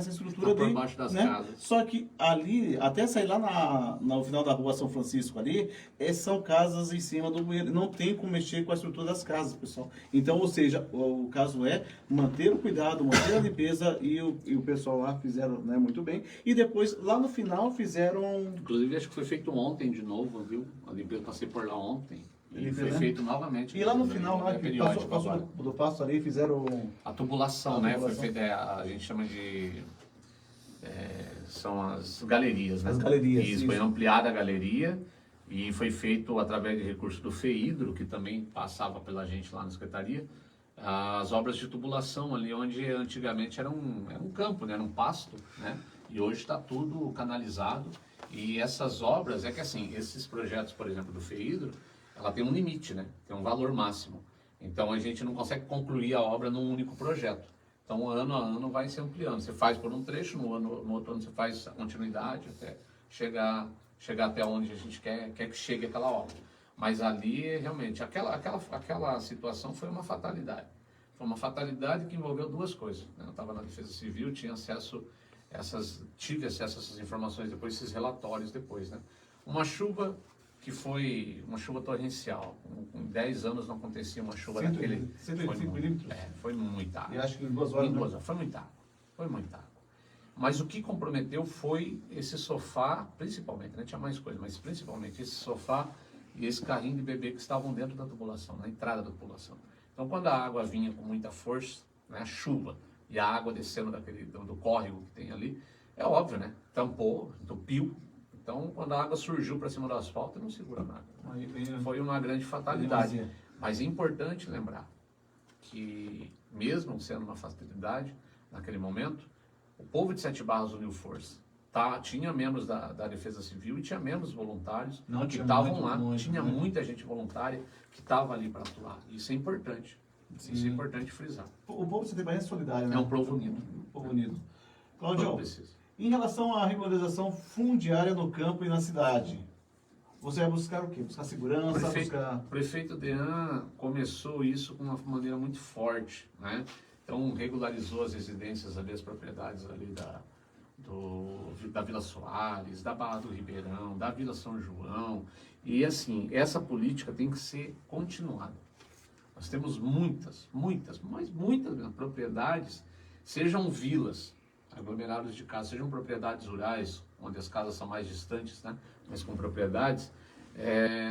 estrutura por baixo das casas. Só que ali, até sair lá no final da rua São Francisco ali, são casas em cima do bueiro. Não tem como mexer com a estrutura das casas, pessoal. Então, ou seja, o caso é manter o cuidado, manter a limpeza, e o pessoal lá fizeram, né, muito bem. E depois, lá no final, fizeram... Inclusive, acho que foi feito ontem de novo, viu? A limpeza, passei por lá ontem. E foi né? feito novamente. E lá no final, lá que passou do passo ali, fizeram... A tubulação, né? Foi feita, a gente chama de são as galerias, né? As galerias, Isso, foi ampliada a galeria e foi feito através de recurso do FEIDRO, que também passava pela gente lá na secretaria, as obras de tubulação ali, onde antigamente era um campo, né? Era um pasto, né? E hoje está tudo canalizado. E essas obras, é que assim, esses projetos, por exemplo, do FEIDRO, ela tem um limite, né? Tem um valor máximo. Então a gente não consegue concluir a obra num único projeto. Então ano a ano vai se ampliando. Você faz por um trecho, no outro ano você faz a continuidade até chegar até onde a gente quer que chegue aquela obra. Mas ali, realmente, aquela situação foi uma fatalidade. Foi uma fatalidade que envolveu duas coisas, né? Eu estava na Defesa Civil, tive acesso a essas informações depois, esses relatórios depois, né? Uma chuva que foi uma chuva torrencial. Em 10 anos não acontecia uma chuva daquele. 125 milímetros? Foi muita água. E acho que em 2 horas. Em 2 horas. Foi muita água. Foi muita água. Mas o que comprometeu foi esse sofá, principalmente, né? Tinha mais coisa, mas principalmente esse sofá e esse carrinho de bebê que estavam dentro da tubulação, na entrada da tubulação. Então, quando a água vinha com muita força, né, a chuva, e a água descendo do córrego que tem ali, é óbvio, né? Tampou, entupiu. Então, quando a água surgiu para cima do asfalto, não segura nada. Foi uma grande fatalidade. Mas é importante lembrar que, mesmo sendo uma fatalidade, naquele momento, o povo de Sete Barras uniu força. Tinha membros da Defesa Civil e tinha membros voluntários que estavam lá. Tinha muita gente voluntária que estava ali para atuar. Isso é importante. Sim. Isso é importante frisar. O povo de Sete Barras é solidário, né? É um povo unido. Um povo unido. Cláudio, em relação à regularização fundiária no campo e na cidade, você vai buscar o quê? Buscar segurança? O prefeito Dean começou isso com uma maneira muito forte, né? Então, regularizou as residências ali, as propriedades ali da Vila Soares, da Barra do Ribeirão, da Vila São João. E assim, essa política tem que ser continuada. Nós temos muitas propriedades, sejam vilas, aglomerados de casas, sejam propriedades rurais, onde as casas são mais distantes, né? Mas com propriedades,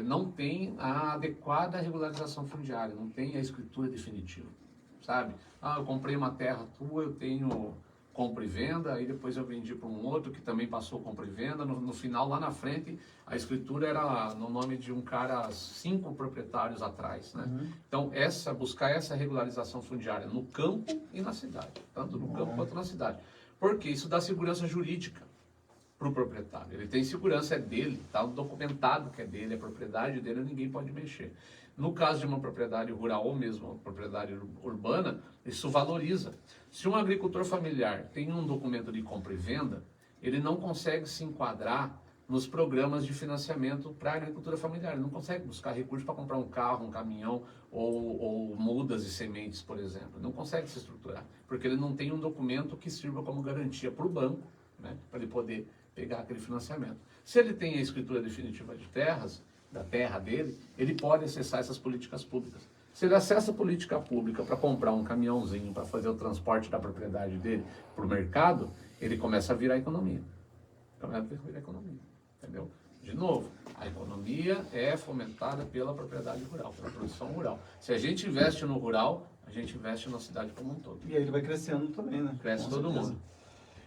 não tem a adequada regularização fundiária, não tem a escritura definitiva, sabe? Eu comprei uma terra tua, eu tenho compra e venda, aí depois eu vendi para um outro que também passou compra e venda, no final, lá na frente, a escritura era no nome de um cara 5 proprietários atrás, né? Uhum. Então, buscar essa regularização fundiária no campo e na cidade, tanto no campo quanto na cidade. Porque isso dá segurança jurídica para o proprietário. Ele tem segurança, é dele, está documentado que é dele, é propriedade dele, ninguém pode mexer. No caso de uma propriedade rural ou mesmo uma propriedade urbana, isso valoriza. Se um agricultor familiar tem um documento de compra e venda, ele não consegue se enquadrar nos programas de financiamento para a agricultura familiar. Ele não consegue buscar recursos para comprar um carro, um caminhão ou mudas e sementes, por exemplo. Ele não consegue se estruturar, porque ele não tem um documento que sirva como garantia para o banco, né, para ele poder pegar aquele financiamento. Se ele tem a escritura definitiva de terras, da terra dele, ele pode acessar essas políticas públicas. Se ele acessa a política pública para comprar um caminhãozinho para fazer o transporte da propriedade dele para o mercado, ele começa a virar economia. Começa a virar economia, entendeu? De novo, a economia é fomentada pela propriedade rural, pela produção rural. Se a gente investe no rural, a gente investe na cidade como um todo. E aí ele vai crescendo também, né? Cresce todo mundo.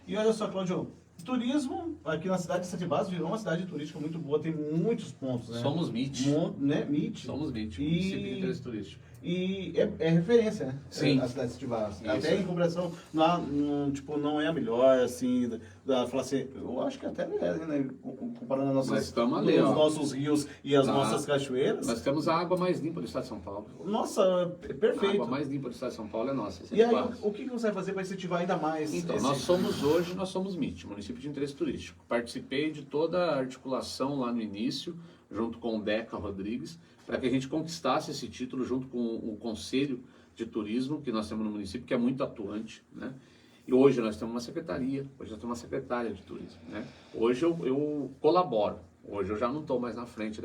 E olha só, Cláudio, turismo aqui na cidade de Sete Barras virou uma cidade turística muito boa, tem muitos pontos, né? Somos MIT. Né? MIT. Somos MIT, município de interesse turístico. E é referência, né? Sim. A cidade de Sete Barras. Isso. Até em comparação, não é a melhor, assim, falar assim, eu acho que até é, né? Comparando os nossos rios e as nossas cachoeiras. Nós temos a água mais limpa do estado de São Paulo. Nossa, perfeito. A água mais limpa do estado de São Paulo é nossa. E aí, o que você vai fazer para incentivar ainda mais? Então, nós somos MIT, Município de Interesse Turístico. Participei de toda a articulação lá no início, junto com o Deca Rodrigues, para que a gente conquistasse esse título junto com o Conselho de Turismo que nós temos no município, que é muito atuante, né? E hoje nós temos uma secretaria, hoje nós temos uma secretária de turismo, né? Hoje eu colaboro, hoje eu já não estou mais na frente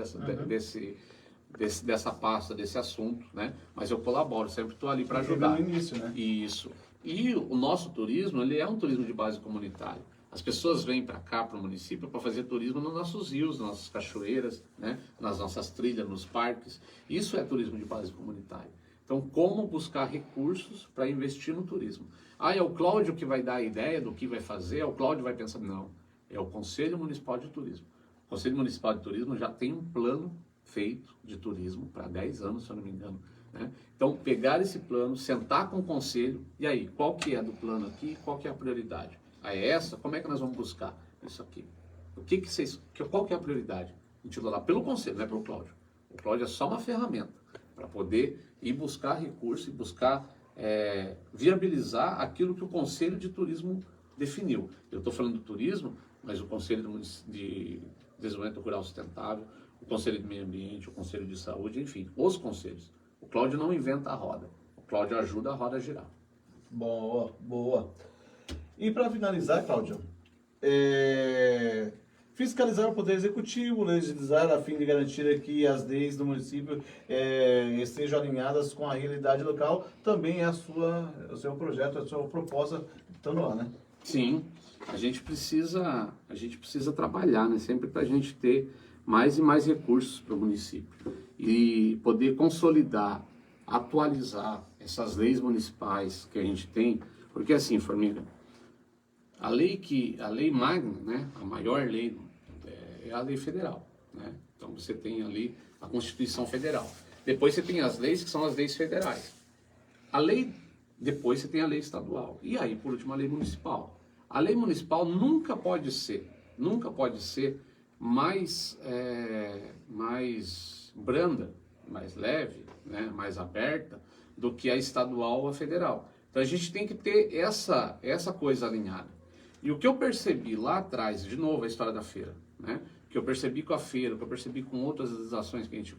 dessa pasta, desse assunto, né? Mas eu colaboro, sempre estou ali para ajudar. No início, né? Isso. E o nosso turismo, ele é um turismo de base comunitária. As pessoas vêm para cá, para o município, para fazer turismo nos nossos rios, nas nossas cachoeiras, né? Nas nossas trilhas, nos parques. Isso é turismo de base comunitária. Então, como buscar recursos para investir no turismo? Ah, é o Cláudio que vai dar a ideia do que vai fazer? É o Cláudio que vai pensar? Não, é o Conselho Municipal de Turismo. O Conselho Municipal de Turismo já tem um plano feito de turismo para 10 anos, se eu não me engano. Né? Então, pegar esse plano, sentar com o Conselho, e aí, qual que é do plano aqui, qual que é a prioridade? Ah, é essa? Como é que nós vamos buscar isso aqui? Qual que é a prioridade? Intitular pelo Conselho, não é pelo Cláudio. O Cláudio é só uma ferramenta para poder ir buscar recurso e buscar viabilizar aquilo que o Conselho de Turismo definiu. Eu estou falando do turismo, mas o Conselho de Desenvolvimento Rural Sustentável, o Conselho de Meio Ambiente, o Conselho de Saúde, enfim, os conselhos. O Cláudio não inventa a roda, o Cláudio ajuda a roda a girar. Boa, boa. E para finalizar, Cláudio, fiscalizar o Poder Executivo, legislar a fim de garantir que as leis do município estejam alinhadas com a realidade local, também é o seu projeto, a sua proposta, estando lá, né? Sim, a gente precisa trabalhar, né? Sempre para a gente ter mais e mais recursos para o município e poder consolidar, atualizar essas leis municipais que a gente tem, porque assim, Formiga, a lei magna, né? A maior lei é a lei federal, né? Então você tem ali a Constituição Federal. Depois você tem as leis que são as leis federais. Depois você tem a lei estadual. E aí, por último, a lei municipal. A lei municipal nunca pode ser mais branda, mais leve, né? Mais aberta do que a estadual ou a federal. Então a gente tem que ter essa coisa alinhada. E o que eu percebi lá atrás, de novo a história da feira, né? Que eu percebi com a feira, que eu percebi com outras legislações que a gente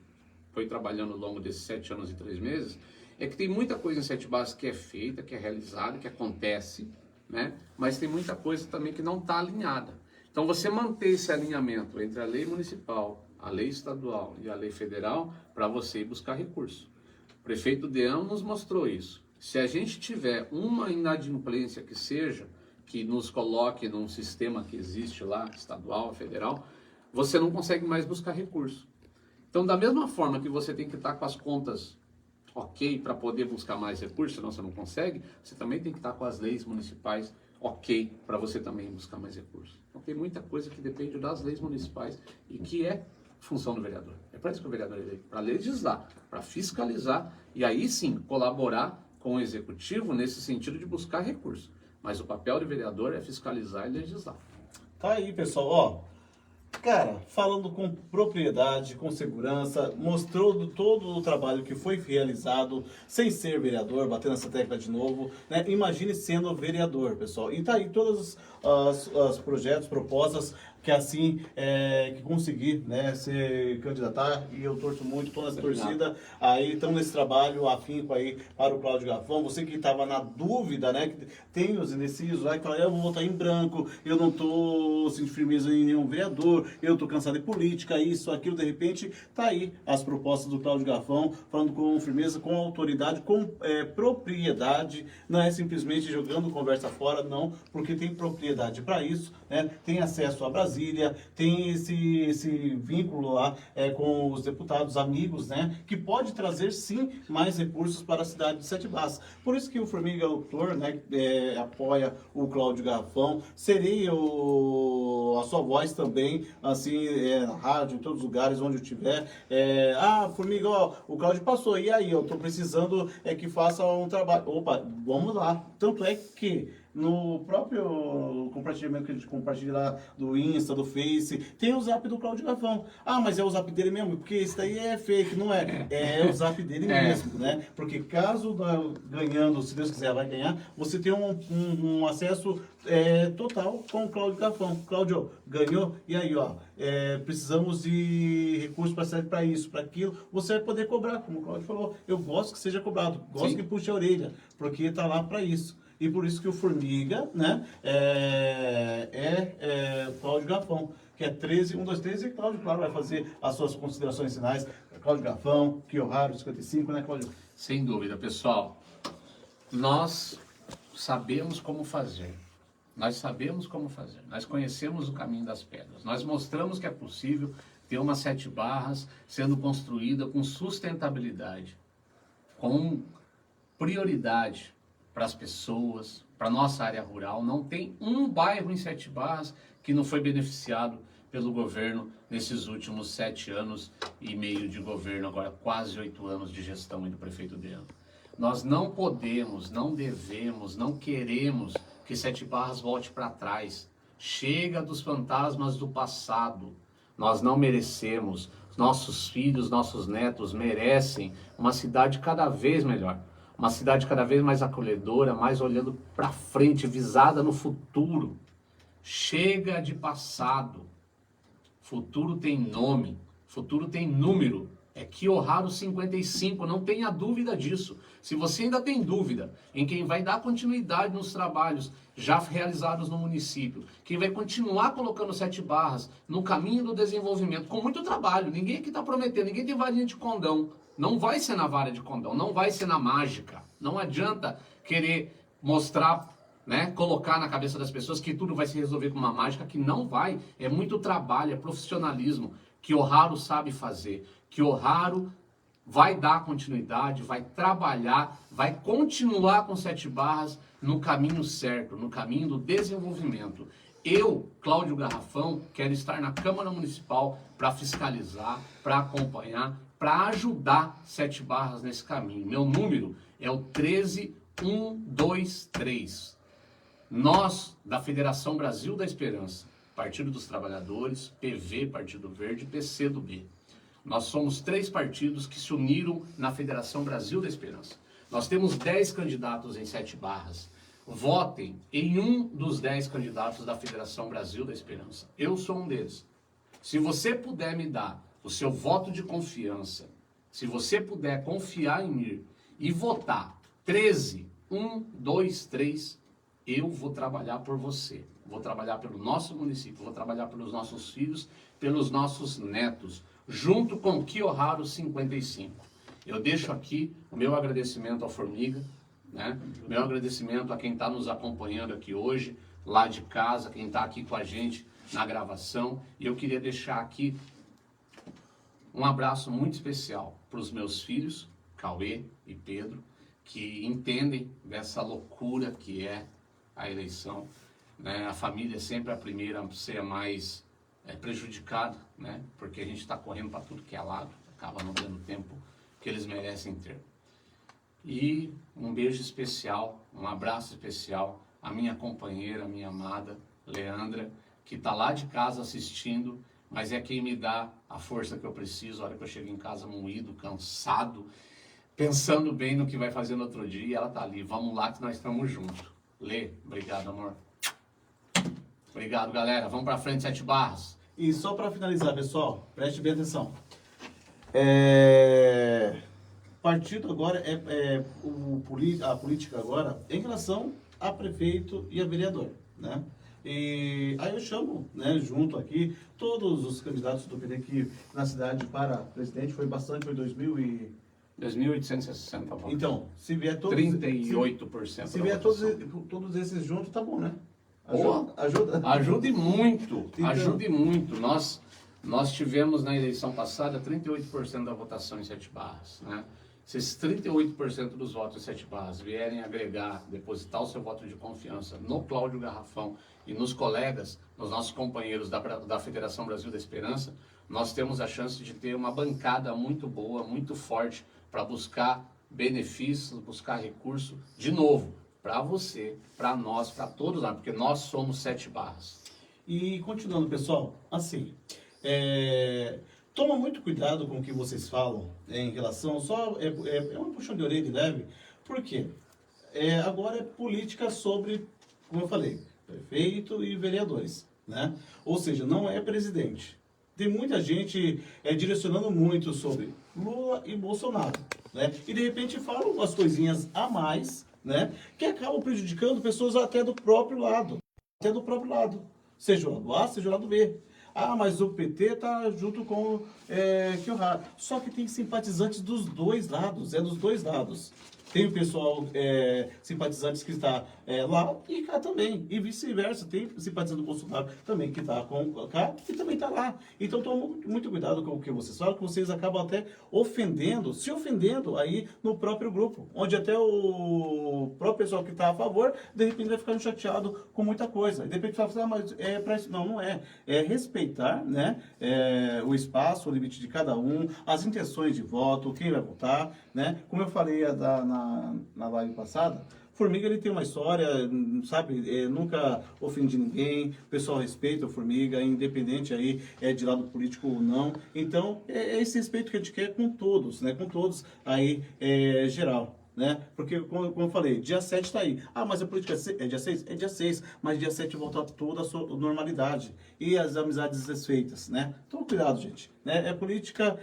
foi trabalhando ao longo desses 7 anos e 3 meses, é que tem muita coisa em Sete Barras que é feita, que é realizada, que acontece, né? Mas tem muita coisa também que não está alinhada. Então você manter esse alinhamento entre a lei municipal, a lei estadual e a lei federal, para você ir buscar recurso. O prefeito Deão nos mostrou isso. Se a gente tiver uma inadimplência que seja, que nos coloque num sistema que existe lá, estadual, federal, você não consegue mais buscar recurso. Então, da mesma forma que você tem que estar com as contas ok para poder buscar mais recursos, senão você não consegue, você também tem que estar com as leis municipais ok para você também buscar mais recursos. Então, tem muita coisa que depende das leis municipais e que é função do vereador. É para isso que o vereador é eleito, para legislar, para fiscalizar e aí sim colaborar com o executivo nesse sentido de buscar recursos. Mas o papel do vereador é fiscalizar e legislar. Tá aí, pessoal, ó. Cara, falando com propriedade, com segurança, mostrou todo o trabalho que foi realizado sem ser vereador, batendo essa tecla de novo, né? Imagine sendo vereador, pessoal. E tá aí todos os projetos, propostas que assim que conseguir, né, se candidatar, e eu torço muito, toda essa torcida aí, estamos nesse trabalho afinco aí para o Cláudio Gafão. Você que estava na dúvida, né, que tem os indecisos lá que falam, eu vou votar em branco, eu não tô sentindo firmeza em nenhum vereador, eu tô cansado de política, isso, aquilo, de repente, tá aí as propostas do Cláudio Gafão, falando com firmeza, com autoridade, com propriedade, não é simplesmente jogando conversa fora, não, porque tem propriedade para isso, né, tem acesso a Brasília, tem esse vínculo lá com os deputados amigos, né, que pode trazer sim mais recursos para a cidade de Sete Barras. Por isso que o Formiga Autor, né, apoia o Cláudio Gafão. Serei a sua voz também, assim, na rádio, em todos os lugares onde eu estiver. Formiga, ó, o Cláudio passou, e aí, eu tô precisando que faça um trabalho. Opa, vamos lá. Tanto é que no próprio compartilhamento que a gente compartilha lá do Insta, do Face, tem o zap do Cláudio Gafão. Ah, mas é o zap dele mesmo? Porque isso daí é fake, não é? É o zap dele mesmo, né? Porque caso ganhando, se Deus quiser, vai ganhar, você tem um acesso total com o Cláudio Gafão. Cláudio, ganhou? E aí, ó, precisamos de recursos para isso, para aquilo. Você vai poder cobrar, como o Cláudio falou. Eu gosto que seja cobrado, gosto que puxe a orelha, porque tá lá para isso. E por isso que o Formiga, né, Cláudio Gafão, que é 13123, e Cláudio, claro, vai fazer as suas considerações finais. Cláudio Gafão, Kiyoharu 55, né, Cláudio? Sem dúvida, pessoal. Nós sabemos como fazer. Nós sabemos como fazer. Nós conhecemos o caminho das pedras. Nós mostramos que é possível ter uma Sete Barras sendo construída com sustentabilidade. com prioridade para as pessoas, para nossa área rural. Não tem um bairro em Sete Barras que não foi beneficiado pelo governo nesses últimos 7 anos e meio de governo, agora quase 8 anos de gestão do prefeito Deano. Nós não podemos, não devemos, não queremos que Sete Barras volte para trás. Chega dos fantasmas do passado. Nós não merecemos. Nossos filhos, nossos netos merecem uma cidade cada vez melhor. Uma cidade cada vez mais acolhedora, mais olhando para frente, visada no futuro. Chega de passado. Futuro tem nome, futuro tem número. É Kiyoharu 55, não tenha dúvida disso. Se você ainda tem dúvida em quem vai dar continuidade nos trabalhos já realizados no município, quem vai continuar colocando Sete Barras no caminho do desenvolvimento, com muito trabalho, ninguém aqui está prometendo, ninguém tem varinha de condão. Não vai ser na vara de condão, não vai ser na mágica. Não adianta querer mostrar, né, colocar na cabeça das pessoas que tudo vai se resolver com uma mágica, que não vai. É muito trabalho, é profissionalismo. Kiyoharu sabe fazer. Kiyoharu vai dar continuidade, vai trabalhar, vai continuar com Sete Barras no caminho certo, no caminho do desenvolvimento. Eu, Cláudio Garrafão, quero estar na Câmara Municipal para fiscalizar, para acompanhar, para ajudar Sete Barras nesse caminho. Meu número é o 13123. Nós, da Federação Brasil da Esperança, Partido dos Trabalhadores, PV, Partido Verde, PCdoB. Nós somos 3 partidos que se uniram na Federação Brasil da Esperança. Nós temos 10 candidatos em Sete Barras. Votem em um dos 10 candidatos da Federação Brasil da Esperança. Eu sou um deles. Se você puder me dar o seu voto de confiança, se você puder confiar em mim e votar 13123, eu vou trabalhar por você. Vou trabalhar pelo nosso município, vou trabalhar pelos nossos filhos, pelos nossos netos, junto com Kiyoharu 55. Eu deixo aqui o meu agradecimento ao Formiga, né? Meu agradecimento a quem está nos acompanhando aqui hoje, lá de casa, quem está aqui com a gente na gravação. E eu queria deixar aqui um abraço muito especial para os meus filhos, Cauê e Pedro, que entendem dessa loucura que é a eleição, né? A família é sempre a primeira a ser a mais prejudicada, né? Porque a gente está correndo para tudo que é lado, acaba não dando tempo que eles merecem ter. E um beijo especial, um abraço especial à minha companheira, minha amada Leandra, que está lá de casa assistindo, mas é quem me dá a força que eu preciso, a hora que eu chego em casa moído, cansado, pensando bem no que vai fazer no outro dia, e ela tá ali. Vamos lá que nós estamos juntos. Lê, obrigado, amor. Obrigado, galera. Vamos pra frente, Sete Barras. E só para finalizar, pessoal, preste bem atenção. Partido agora a política agora em relação a prefeito e a vereador, né? E aí eu chamo, né, junto aqui, todos os candidatos do PT que na cidade para presidente foi bastante, foi 2.860 votos. Então, se vier todos... 38%. Se vier todos esses juntos, tá bom, né? Ajuda. Ajude muito, Então, ajude muito. Nós tivemos na eleição passada 38% da votação em Sete Barras, né? Se esses 38% dos votos em Sete Barras vierem agregar, depositar o seu voto de confiança no Cláudio Garrafão e nos colegas, nos nossos companheiros da Federação Brasil da Esperança, nós temos a chance de ter uma bancada muito boa, muito forte, para buscar benefícios, buscar recurso, de novo, para você, para nós, para todos nós, porque nós somos Sete Barras. E continuando, pessoal, assim, toma muito cuidado com o que vocês falam em relação, é uma puxão de orelha leve, por quê? Agora é política sobre, como eu falei, prefeito e vereadores, né? Ou seja, não é presidente. Tem muita gente direcionando muito sobre Lula e Bolsonaro, né? E de repente falam umas coisinhas a mais, né? Que acabam prejudicando pessoas até do próprio lado. Seja o lado A, seja o lado B. Ah, mas o PT tá junto com Kiyoharu. Só que tem simpatizantes dos dois lados, dos dois lados. Tem o pessoal simpatizantes que está lá e cá também. E vice-versa. Tem simpatizante do Bolsonaro também que está cá e também está lá. Então tome muito cuidado com o que vocês falam, que vocês acabam até se ofendendo aí no próprio grupo. Onde até o próprio pessoal que está a favor, de repente vai ficando chateado com muita coisa. E de repente fala assim, mas é para isso. Não, não é. É respeitar, né, o espaço, o limite de cada um, as intenções de voto, quem vai votar, né? Como eu falei na live passada, Formiga, ele tem uma história, sabe, nunca ofendi ninguém, o pessoal respeita o Formiga, independente aí de lado político ou não. Então, é esse respeito que a gente quer com todos, né, com todos aí, geral. Né? Porque, como eu falei, dia 7 está aí. Ah, mas a política é dia 6? É dia 6, mas dia 7 volta toda a sua normalidade. E as amizades desfeitas, né? Então, cuidado, gente. Né? Política,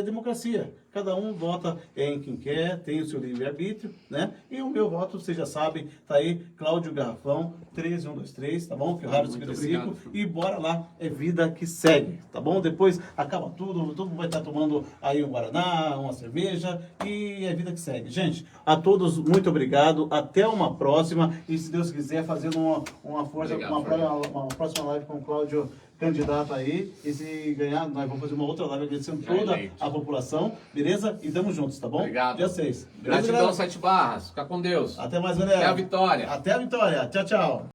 democracia. Cada um vota em quem quer, tem o seu livre-arbítrio, né? E o meu voto, vocês já sabem, tá aí, Cláudio Garrafão, 13123, tá bom? Ferrari 55. E bora lá, é vida que segue, tá bom? Depois acaba tudo, todo mundo vai estar tomando aí um Guaraná, uma cerveja, e é vida que segue. Gente, a todos, muito obrigado, até uma próxima, e se Deus quiser, fazendo uma força, uma próxima live com o Cláudio, candidato aí, e se ganhar, nós vamos fazer uma outra live agradecendo toda a população, beleza? E tamo juntos, tá bom? Obrigado. Dia 6. Gratidão, 7 Barras. Fica com Deus. Até mais, galera. Até a vitória. Até a vitória. Tchau, tchau.